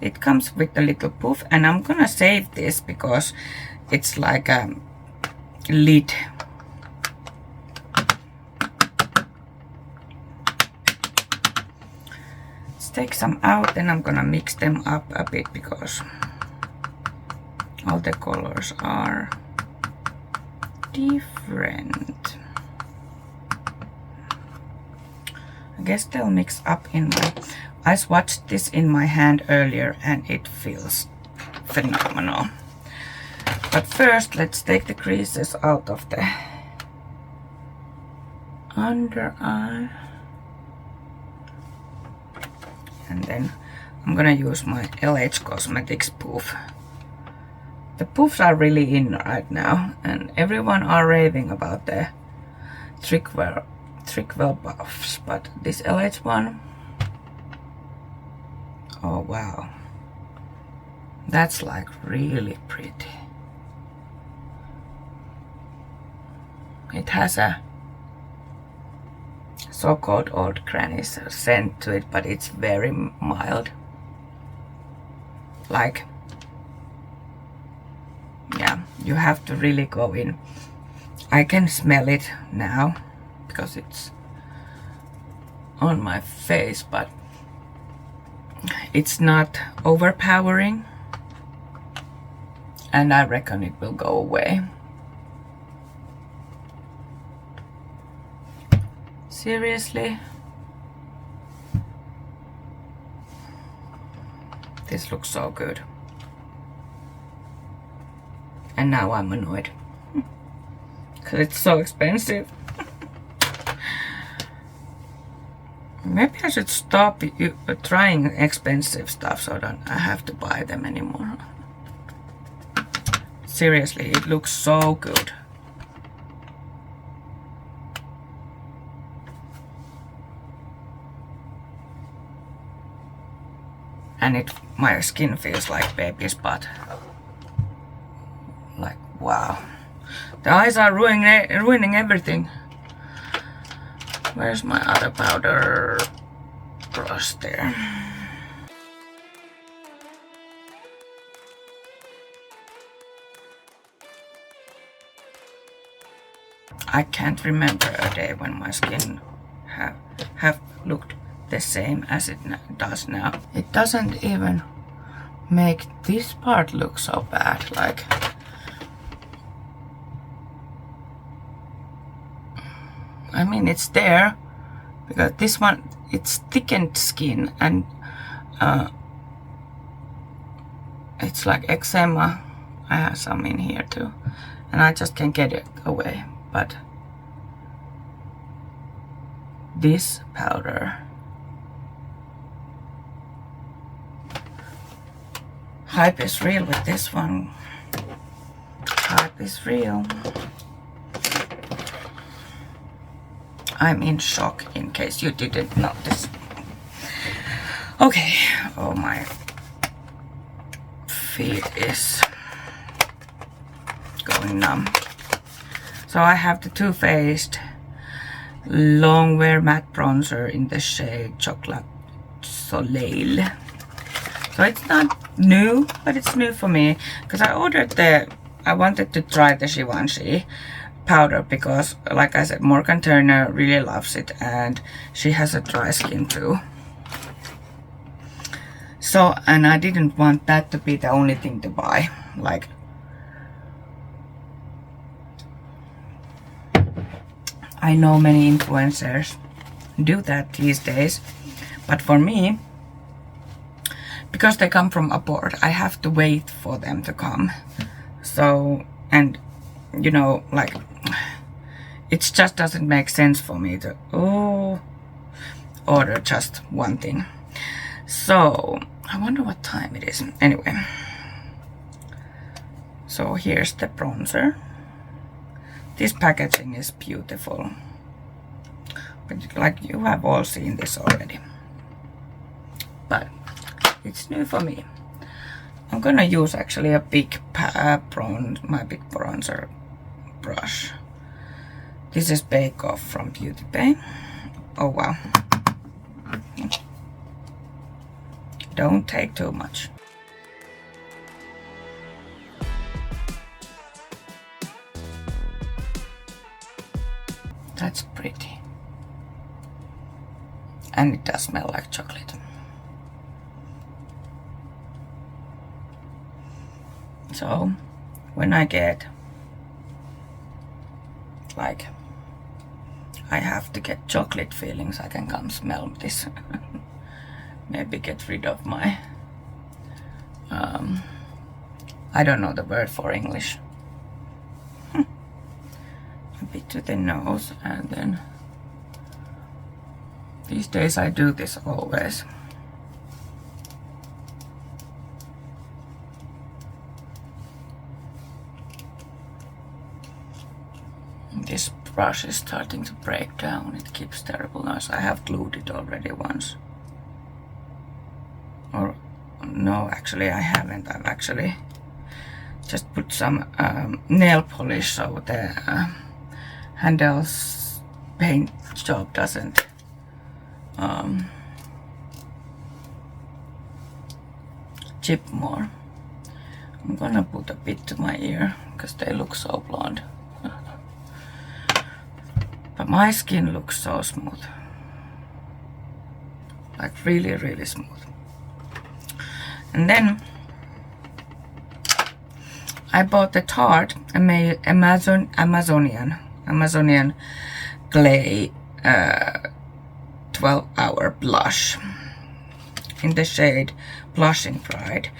It comes with a little poof, and I'm gonna save this because it's like a lid. Let's take some out, and I'm gonna mix them up a bit because all the colors are different. I guess they'll mix up in my... I swatched this in my hand earlier and it feels phenomenal. But first, let's take the creases out of the under eye. And then I'm gonna use my LH Cosmetics poof. The poofs are really in right now, and everyone are raving about the Trickwell puffs, but this LH one, oh wow, that's like really pretty. It has a so-called old granny scent to it, but it's very mild. Like, yeah, you have to really go in. I can smell it now because it's on my face, but it's not overpowering, and I reckon it will go away. Seriously? This looks so good. And now I'm annoyed. Because it's so expensive. Maybe I should stop trying expensive stuff so that I have to buy them anymore. Seriously, it looks so good. And my skin feels like baby's butt. Like, wow. The eyes are ruining everything. Where's my other powder brush there? I can't remember a day when my skin have looked the same as it does now. It doesn't even make this part look so bad. Like, I mean, it's there because this one, it's thickened skin, and it's like eczema. I have some in here too, and I just can't get it away. But this powder, hype is real with this one. Hype is real. I'm in shock in case you didn't notice. Okay, oh, my feet is going numb. So I have the Too Faced Long Wear Matte Bronzer in the shade Chocolate Soleil. So it's not new, but it's new for me because I wanted to try the Givenchy powder because, like I said, Morgan Turner really loves it, and she has a dry skin too. So, and I didn't want that to be the only thing to buy. Like, I know many influencers do that these days, but for me, because they come from abroad, I have to wait for them to come. So, and you know, like, it just doesn't make sense for me to order just one thing. So I wonder what time it is. Anyway, so here's the bronzer. This packaging is beautiful, but like you have all seen this already, but it's new for me. I'm gonna use actually a big my big bronzer brush. This is Bake Off from Beauty Bay. Oh wow. Don't take too much. That's pretty. And it does smell like chocolate. So when I get like I have to get chocolate feelings, I can come smell this. Maybe get rid of my I don't know the word for English. A bit to the nose, and then these days I do this always. This brush is starting to break down. It keeps terrible noise. I have glued it already once. Or no, actually I haven't. I've actually just put some nail polish so the handle's paint job doesn't chip more. I'm gonna put a bit to my ear because they look so blonde. But my skin looks so smooth. Like really, really smooth. And then I bought the Tarte Amazonian Clay 12-hour blush in the shade Blushing Pride.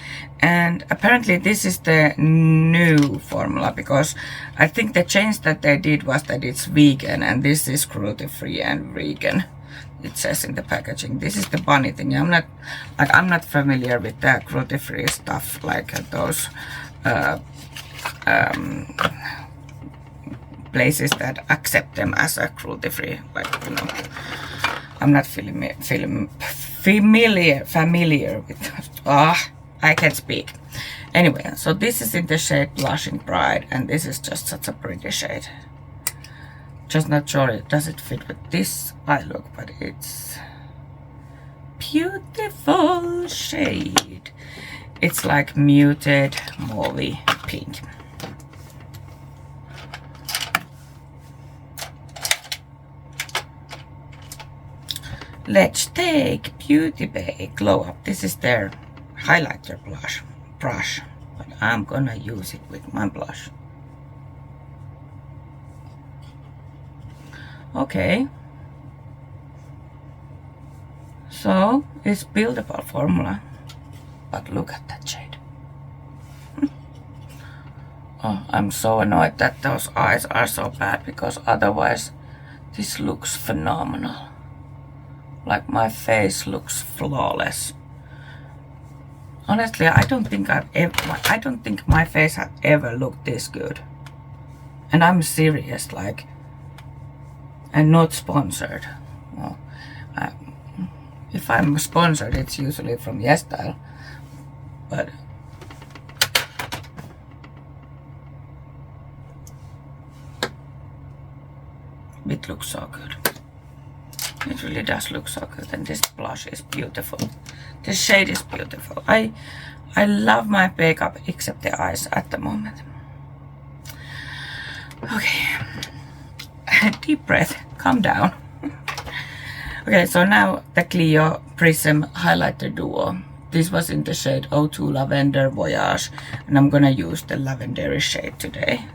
And apparently this is the new formula, because I think the change that they did was that it's vegan, and this is cruelty free and vegan. It says in the packaging. This is the bunny thing. I'm not familiar with the cruelty free stuff, like those places that accept them as a cruelty free, like, you know. I'm not familiar with I can't speak. Anyway, so this is in the shade Blushing Pride, and this is just such a pretty shade. Just not sure does it fit with this eye look, but it's beautiful shade. It's like muted mauvey pink. Let's take Beauty Bay Glow Up. This is their highlighter brush, but I'm gonna use it with my blush. Okay, so it's buildable formula, but look at that shade. Oh, I'm so annoyed that those eyes are so bad, because otherwise this looks phenomenal. Like my face looks flawless. Honestly, I don't think my face has ever looked this good. And I'm serious, like, and not sponsored. Well, if I'm sponsored, it's usually from YesStyle, but it looks so good. It really does look so good, and this blush is beautiful. This shade is beautiful. I love my makeup except the eyes at the moment. Okay, deep breath, calm down. Okay, so now the Clio Prism Highlighter Duo. This was in the shade 02 Lavender Voyage, and I'm gonna use the lavender shade today.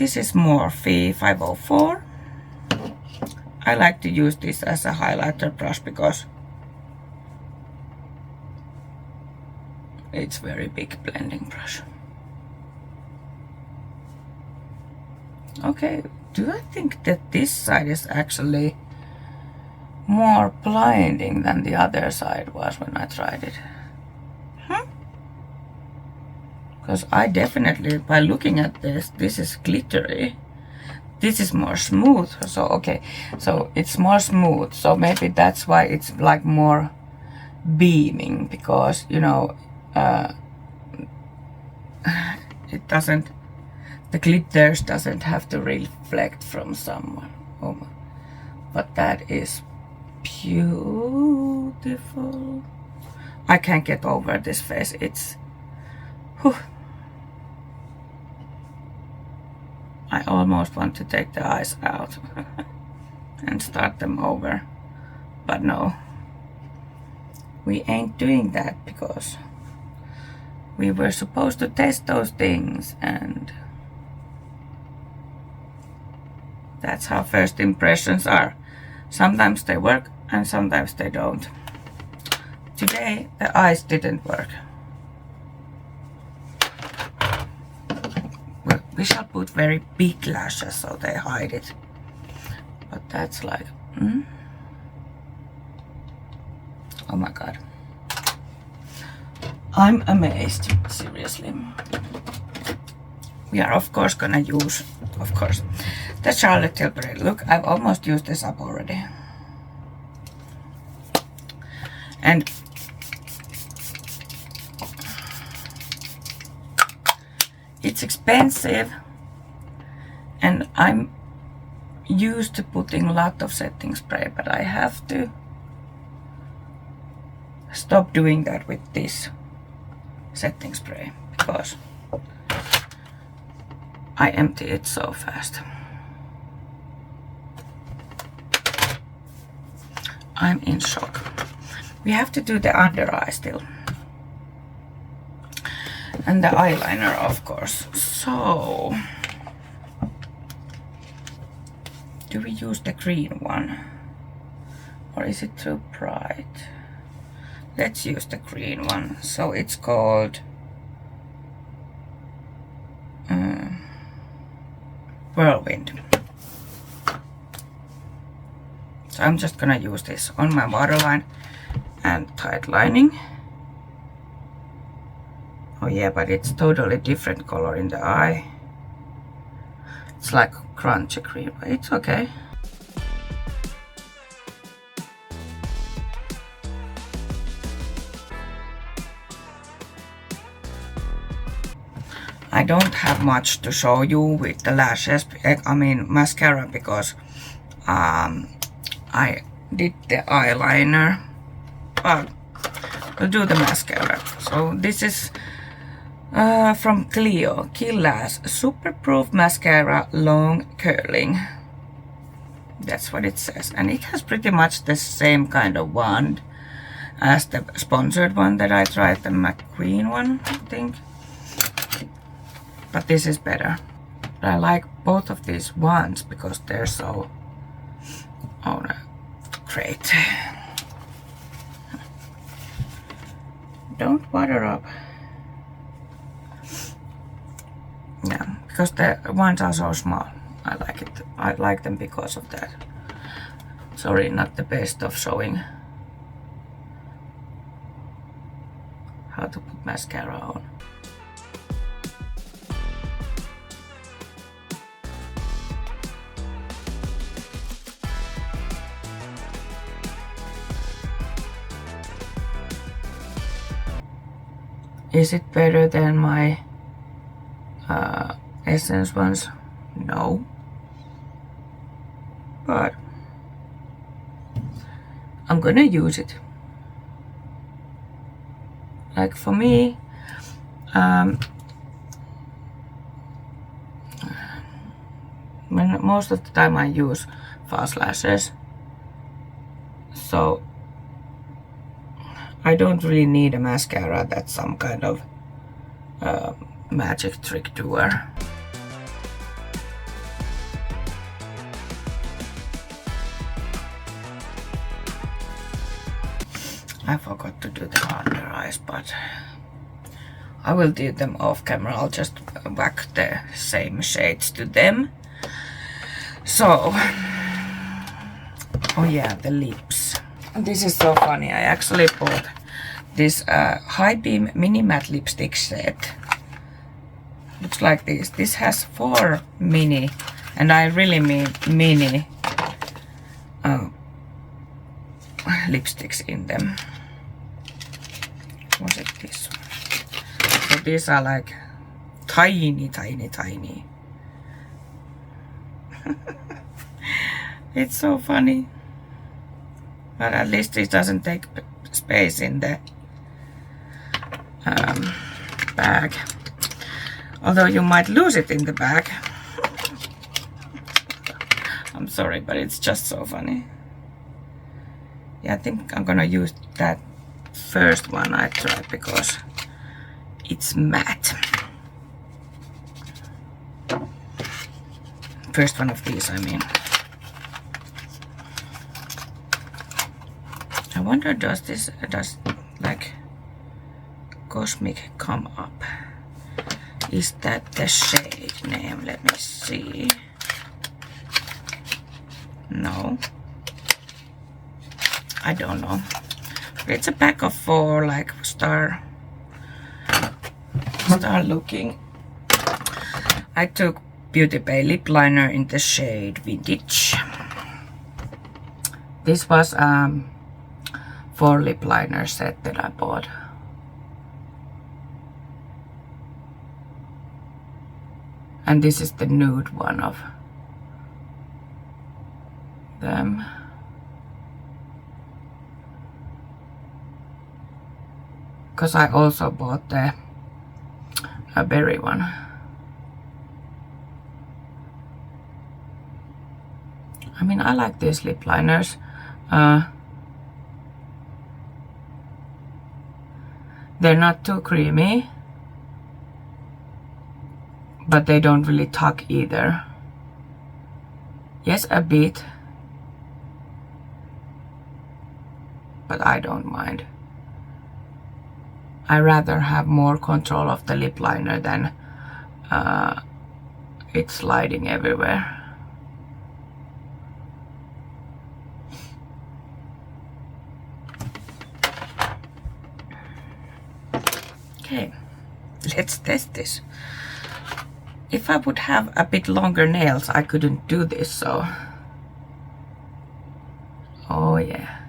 this is Morphe 504. I like to use this as a highlighter brush because it's very big blending brush. Okay, do I think that this side is actually more blinding than the other side was when I tried it? Because I definitely, by looking at this is glittery. This is more smooth, so okay, so it's more smooth, so maybe that's why it's like more beaming, because you know it doesn't, the glitters doesn't have to reflect from someone. Oh, but that is beautiful. I can't get over this face. It's whew. I almost want to take the eyes out and start them over, but no, we ain't doing that because we were supposed to test those things, and that's how first impressions are. Sometimes they work and sometimes they don't. Today the eyes didn't work. We shall put very big lashes so they hide it. But that's like, oh my god. I'm amazed, seriously. We are of course gonna use, of course, the Charlotte Tilbury. Look, I've almost used this up already. And it's expensive, and I'm used to putting a lot of setting spray, but I have to stop doing that with this setting spray because I empty it so fast. I'm in shock. We have to do the under eye still. And the eyeliner, of course. So, do we use the green one? Or is it too bright? Let's use the green one. So it's called Whirlwind. So I'm just gonna use this on my waterline and tight lining. Oh yeah, but it's totally different color in the eye. It's like crunchy cream, but it's okay. I don't have much to show you with the lashes, I mean mascara, because I did the eyeliner, but we'll do the mascara. So this is from Clio Killaz Super Proof Mascara Long Curling. That's what it says, and it has pretty much the same kind of wand as the sponsored one that I tried, the McQueen one, I think. But this is better. I like both of these wands because they're so great. Don't water up. Yeah, because the wands are so small. I like it. I like them because of that. Sorry, not the best of showing how to put mascara on. Is it better than my Essence ones? No. But I'm gonna use it. Like for me, most of the time I use false lashes, so I don't really need a mascara that's some kind of magic trick doer. I forgot to do the under eyes, but I will do them off camera. I'll just whack the same shades to them. So, oh yeah, the lips. This is so funny. I actually bought this High Beam Mini Matte Lipstick set. Looks like this. This has 4 mini, and I really mean mini lipsticks in them. Was it this one? So these are like tiny, tiny, tiny. It's so funny. But at least it doesn't take space in the bag. Although you might lose it in the bag. I'm sorry, but it's just so funny. Yeah, I think I'm gonna use that first one I tried because it's matte. First one of these, I mean. I wonder, does like Cosmic come up? Is that the shade name? Let me see. No. I don't know. It's a pack of 4 like star looking. I took Beauty Bay lip liner in the shade Vintage. This was 4 lip liner set that I bought. And this is the nude one of them. Because I also bought the berry one. I mean, I like these lip liners. They're not too creamy, but they don't really tug either. Yes, a bit, but I don't mind. I rather have more control of the lip liner than it sliding everywhere. Okay, let's test this. If I would have a bit longer nails, I couldn't do this, so. Oh yeah.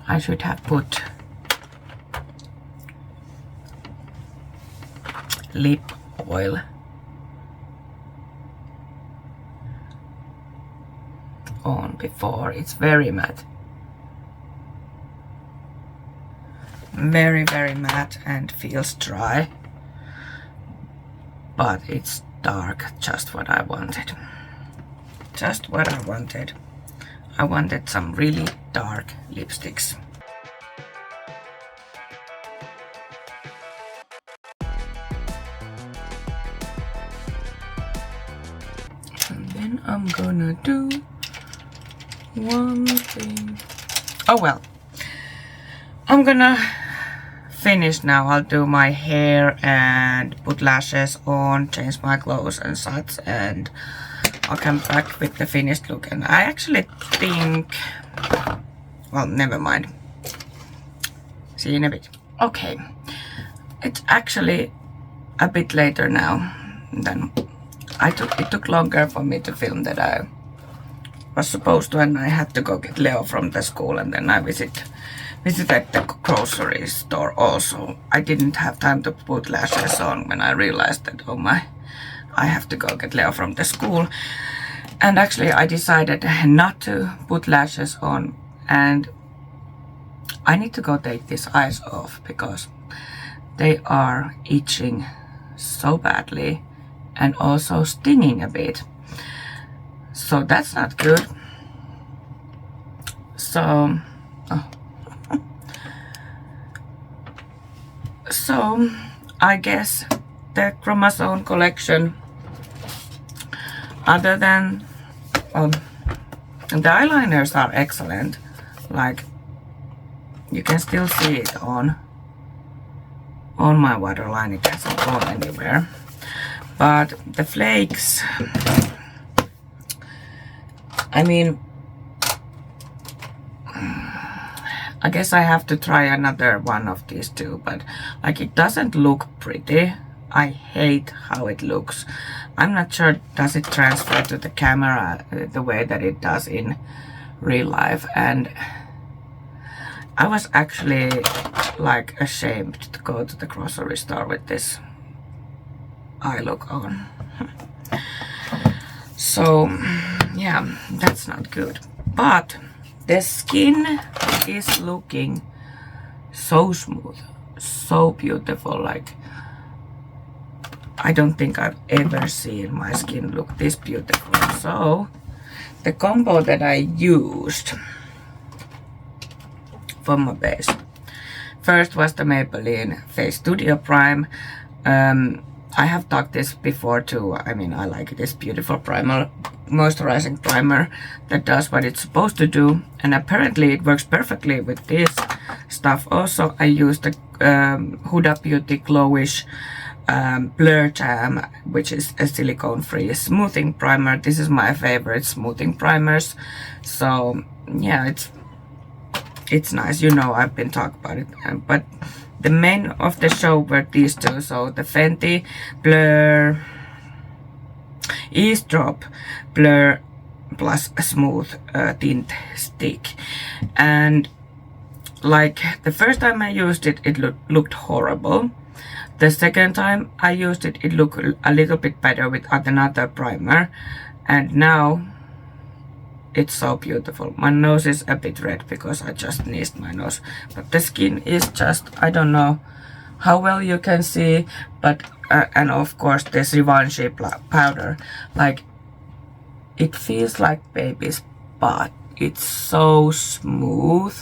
I should have put lip oil on before. It's very matte. Very, very matte and feels dry. But it's dark, just what I wanted. Just what I wanted. I wanted some really dark lipsticks. And then I'm gonna do one thing. Oh well. I'm gonna finish now. I'll do my hair and put lashes on, change my clothes and such, and I'll come back with the finished look. And I actually think, well, never mind. See you in a bit. Okay, it's actually a bit later now than it took longer for me to film that I was supposed to, and I had to go get Leo from the school, and then I visited the grocery store also. I didn't have time to put lashes on when I realized that, oh my, I have to go get Leo from the school. And actually I decided not to put lashes on, and I need to go take these eyes off because they are itching so badly and also stinging a bit. So that's not good. So So I guess the Chroma Zone collection, other than the eyeliners are excellent, like you can still see it on my waterline, it hasn't gone anywhere. But the flakes, I mean, I guess I have to try another one of these two, but like it doesn't look pretty. I hate how it looks. I'm not sure does it transfer to the camera the way that it does in real life, and I was actually like ashamed to go to the grocery store with this eye look on. So yeah, that's not good. But the skin is looking so smooth, so beautiful. Like I don't think I've ever seen my skin look this beautiful. So the combo that I used for my base, first was the Maybelline Face Studio Prime. I have talked this before too. I mean, I like this beautiful primer, moisturizing primer that does what it's supposed to do, and apparently it works perfectly with this stuff. Also, I used the Huda Beauty Glowish Blur Jam, which is a silicone-free smoothing primer. This is my favorite smoothing primers. So yeah, it's nice. You know, I've been talking about it, but the main of the show were these two. So the Fenty Blur Eavesdrop Blur plus a smooth tint stick. And like the first time I used it, it looked horrible. The second time I used it, it looked a little bit better with another primer. And now it's so beautiful. My nose is a bit red because I just sneezed my nose. But the skin is just, I don't know how well you can see. But, and of course this Givenchy powder. Like, it feels like baby's butt. It's so smooth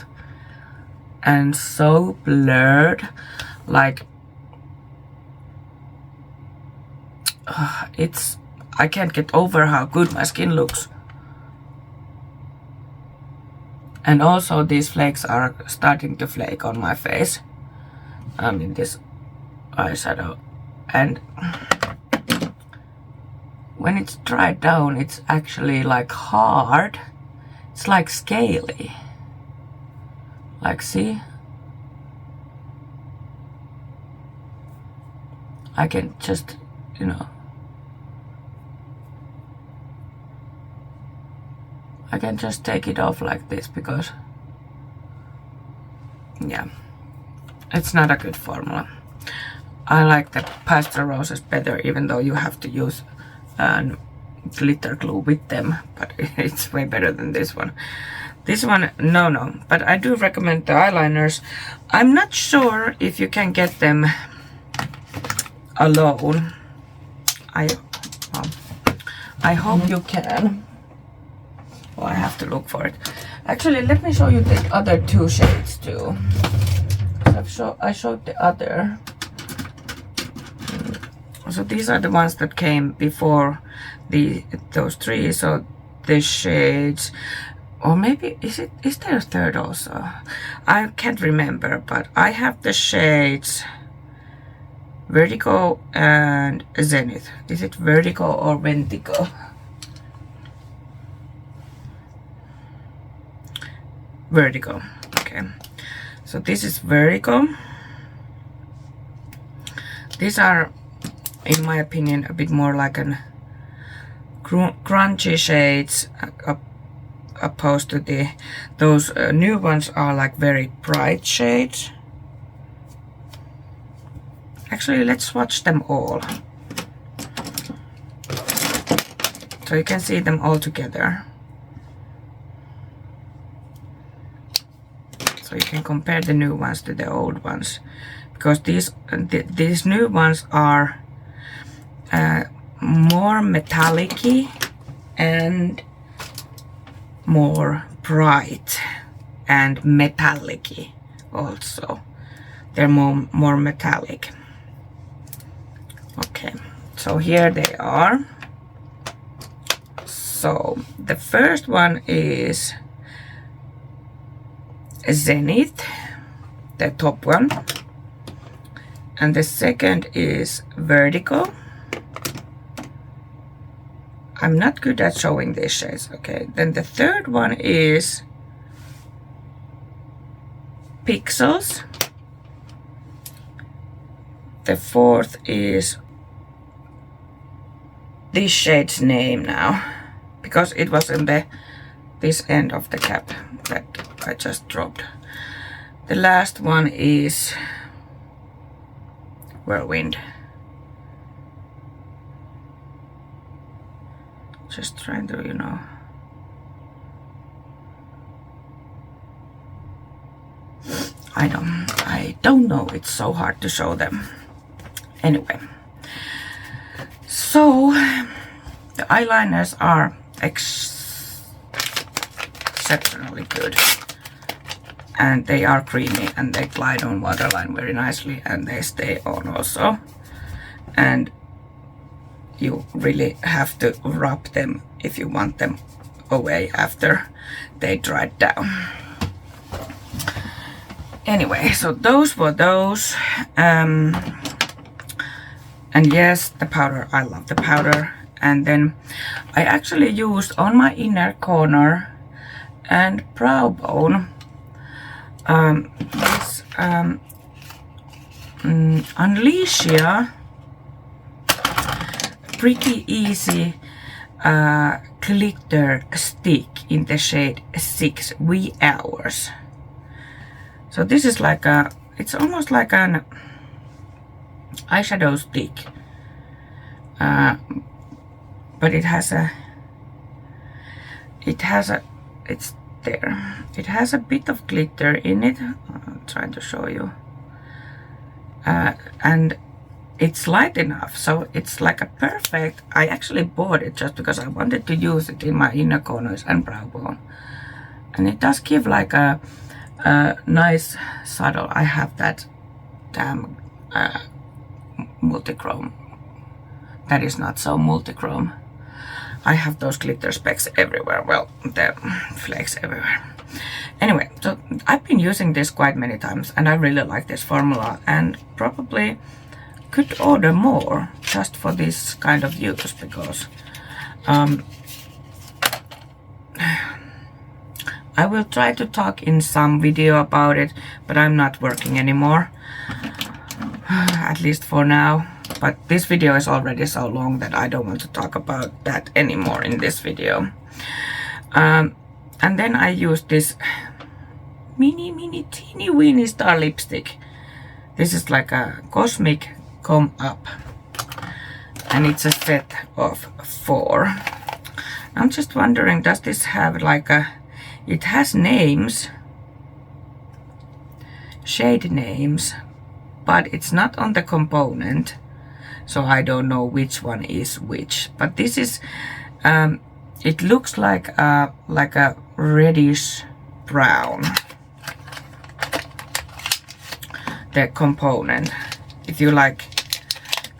and so blurred. Like, I can't get over how good my skin looks. And also these flakes are starting to flake on my face. I mean this eyeshadow. And when it's dried down, it's actually like hard. It's like scaly. Like, see? I can just, you know, I can just take it off like this because, yeah, it's not a good formula. I like the pastel roses better, even though you have to use glitter glue with them, but it's way better than this one. This one, no, but I do recommend the eyeliners. I'm not sure if you can get them alone. I hope you can. Oh, I have to look for it. Actually, let me show you the other two shades too. I showed the other. So these are the ones that came before those three. So the shades, or maybe is there a third also? I can't remember, but I have the shades Vertigo and Zenith. Is it Vertigo or Ventigo? Vertigo. Okay, so this is Vertigo. These are, in my opinion, a bit more like an crunchy shades opposed to those new ones are like very bright shades. Actually, let's swatch them all so you can see them all together. So you can compare the new ones to the old ones, because these new ones are more metallic-y and more bright and metallic-y also. they're more metallic. Okay, so here they are. So the first one is Zenith, the top one, and the second is Vertical. I'm not good at showing these shades. Okay, then the third one is Pixels. The fourth is this shade's name now, because it was in this end of the cap that I just dropped. The last one is Whirlwind. Just trying to, you know. I don't know. It's so hard to show them. Anyway. So, the eyeliners are exceptionally good. And they are creamy and they glide on waterline very nicely and they stay on also. And you really have to rub them if you want them away after they dried down. Anyway, so those were those. And yes, the powder, I love the powder. And then I actually used on my inner corner and brow bone this Unleashia Pretty Easy glitter stick in the shade 6 wee hours. So this is like a, it's almost like an eyeshadow stick, but it has a, it's there. It has a bit of glitter in it. I'm trying to show you, and it's light enough, so it's like a perfect. I actually bought it just because I wanted to use it in my inner corners and brow bone, and it does give like a nice subtle. I have that damn multichrome that is not so multichrome. I have those glitter specks everywhere. Well, the flakes everywhere. Anyway, so I've been using this quite many times and I really like this formula and probably could order more just for this kind of use, because I will try to talk in some video about it, but I'm not working anymore, at least for now. But this video is already so long that I don't want to talk about that anymore in this video. And then I used this mini teeny weeny star lipstick. This is like a Cosmic Come Up, and it's a set of 4. I'm just wondering, does this have like a, it has names, shade names, but it's not on the component, so I don't know which one is which. But this is, it looks like a reddish brown, the component. If you like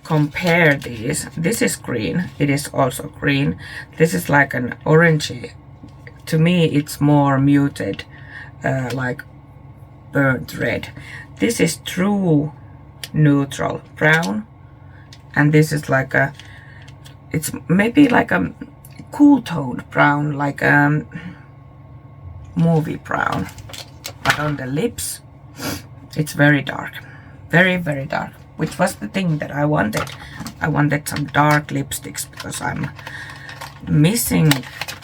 compare these, this is green, it is also green. This is like an orangey. To me it's more muted, like burnt red. This is true neutral brown, and this is like a, it's maybe like a cool toned brown, like a movie brown. But on the lips it's very dark, very dark, which was the thing that I wanted. I wanted some dark lipsticks because I'm missing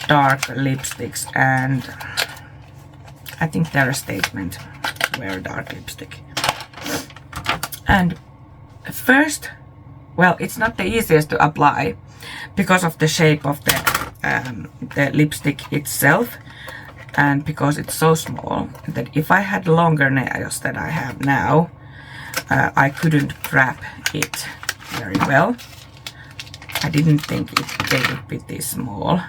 dark lipsticks, and I think they're a statement to wear a dark lipstick. And first, well, it's not the easiest to apply because of the shape of the lipstick itself, and because it's so small that if I had longer nails than I have now, I couldn't grab it very well. I didn't think they would be this small,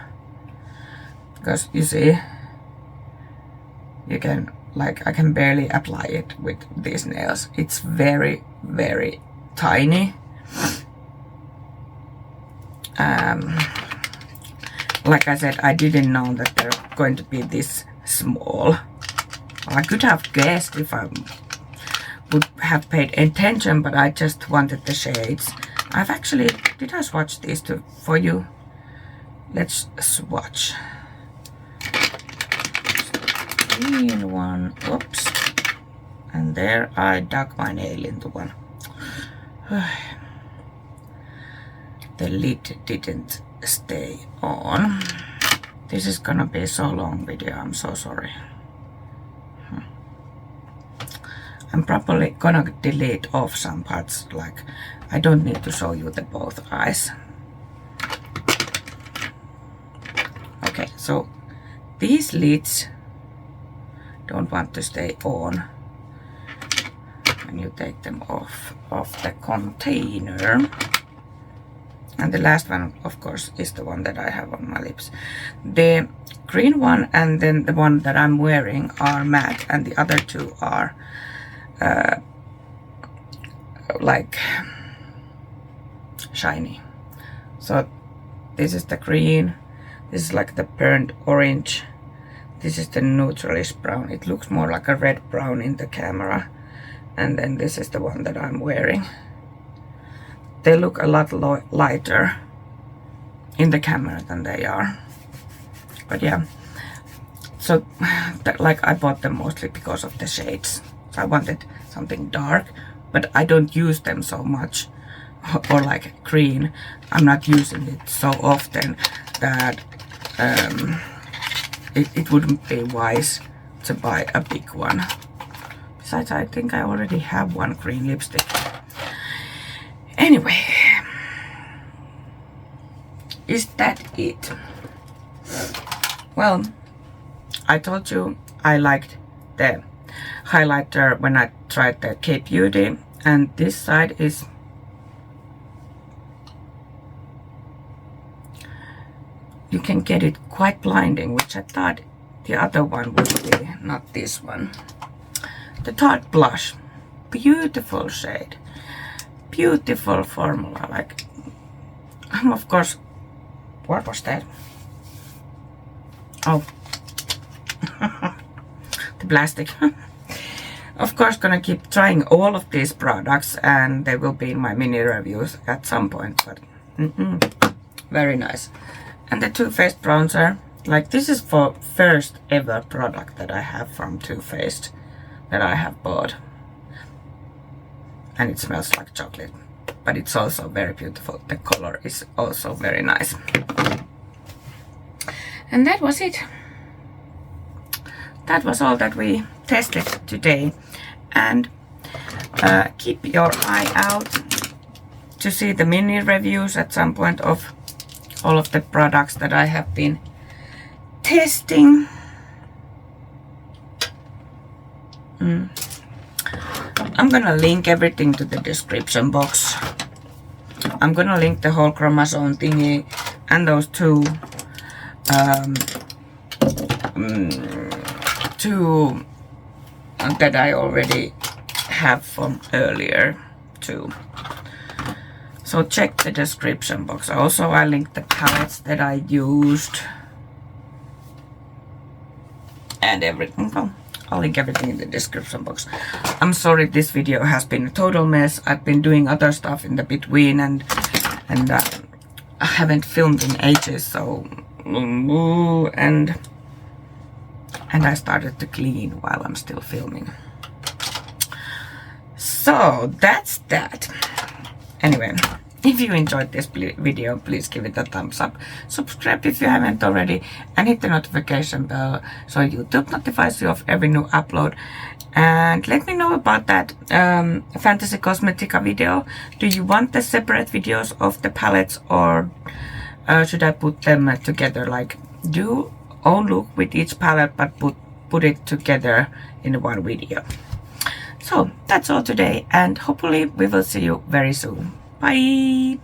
because you see, you can like I can barely apply it with these nails. It's very, very tiny. Like I said, I didn't know that they're going to be this small. I could have guessed if I would have paid attention, but I just wanted the shades. I've actually, did I swatch these two for you? Let's swatch. Green one, oops. And there I dug my nail into one. The lid didn't stay on. This is gonna be so long video, I'm so sorry. I'm probably gonna delete off some parts, like I don't need to show you the both eyes. Okay, so these lids don't want to stay on when you take them off the container. And the last one, of course, is the one that I have on my lips. The green one and then the one that I'm wearing are matte, and the other two are like shiny. So this is the green, this is like the burnt orange, this is the neutralish brown. It looks more like a red brown in the camera, and then this is the one that I'm wearing. They look a lot lighter in the camera than they are, but yeah. So like I bought them mostly because of the shades. So I wanted something dark, but I don't use them so much. Or like green, I'm not using it so often that it wouldn't be wise to buy a big one. Besides, I think I already have one green lipstick. Anyway, is that it? Well, I told you I liked the highlighter when I tried the K-Beauty, and this side is you can get it quite blinding, which I thought the other one would be, not this one. The Tarte blush, beautiful shade, beautiful formula. Like, of course, what was that? Oh, the plastic. Of course, gonna keep trying all of these products, and they will be in my mini reviews at some point. But very nice. And the Too Faced bronzer, like this is for first ever product that I have from Too Faced that I have bought, and it smells like chocolate, but it's also very beautiful. The color is also very nice. And that was it. That was all that we tested today, and keep your eye out to see the mini reviews at some point of all of the products that I have been testing. I'm gonna link everything to the description box. I'm gonna link the whole Chroma Zone thingy and those two that I already have from earlier too. So check the description box. Also, I linked the palettes that I used and everything. Oh, I'll link everything in the description box. I'm sorry this video has been a total mess. I've been doing other stuff in the between, and I haven't filmed in ages. So and I started to clean while I'm still filming. So that's that. Anyway, if you enjoyed this video, please give it a thumbs up. Subscribe if you haven't already, and hit the notification bell so YouTube notifies you of every new upload. And let me know about that Fantasy Cosmetica video. Do you want the separate videos of the palettes, or should I put them together? Like, do own look with each palette, but put it together in one video. So that's all today, and hopefully we will see you very soon. Bye!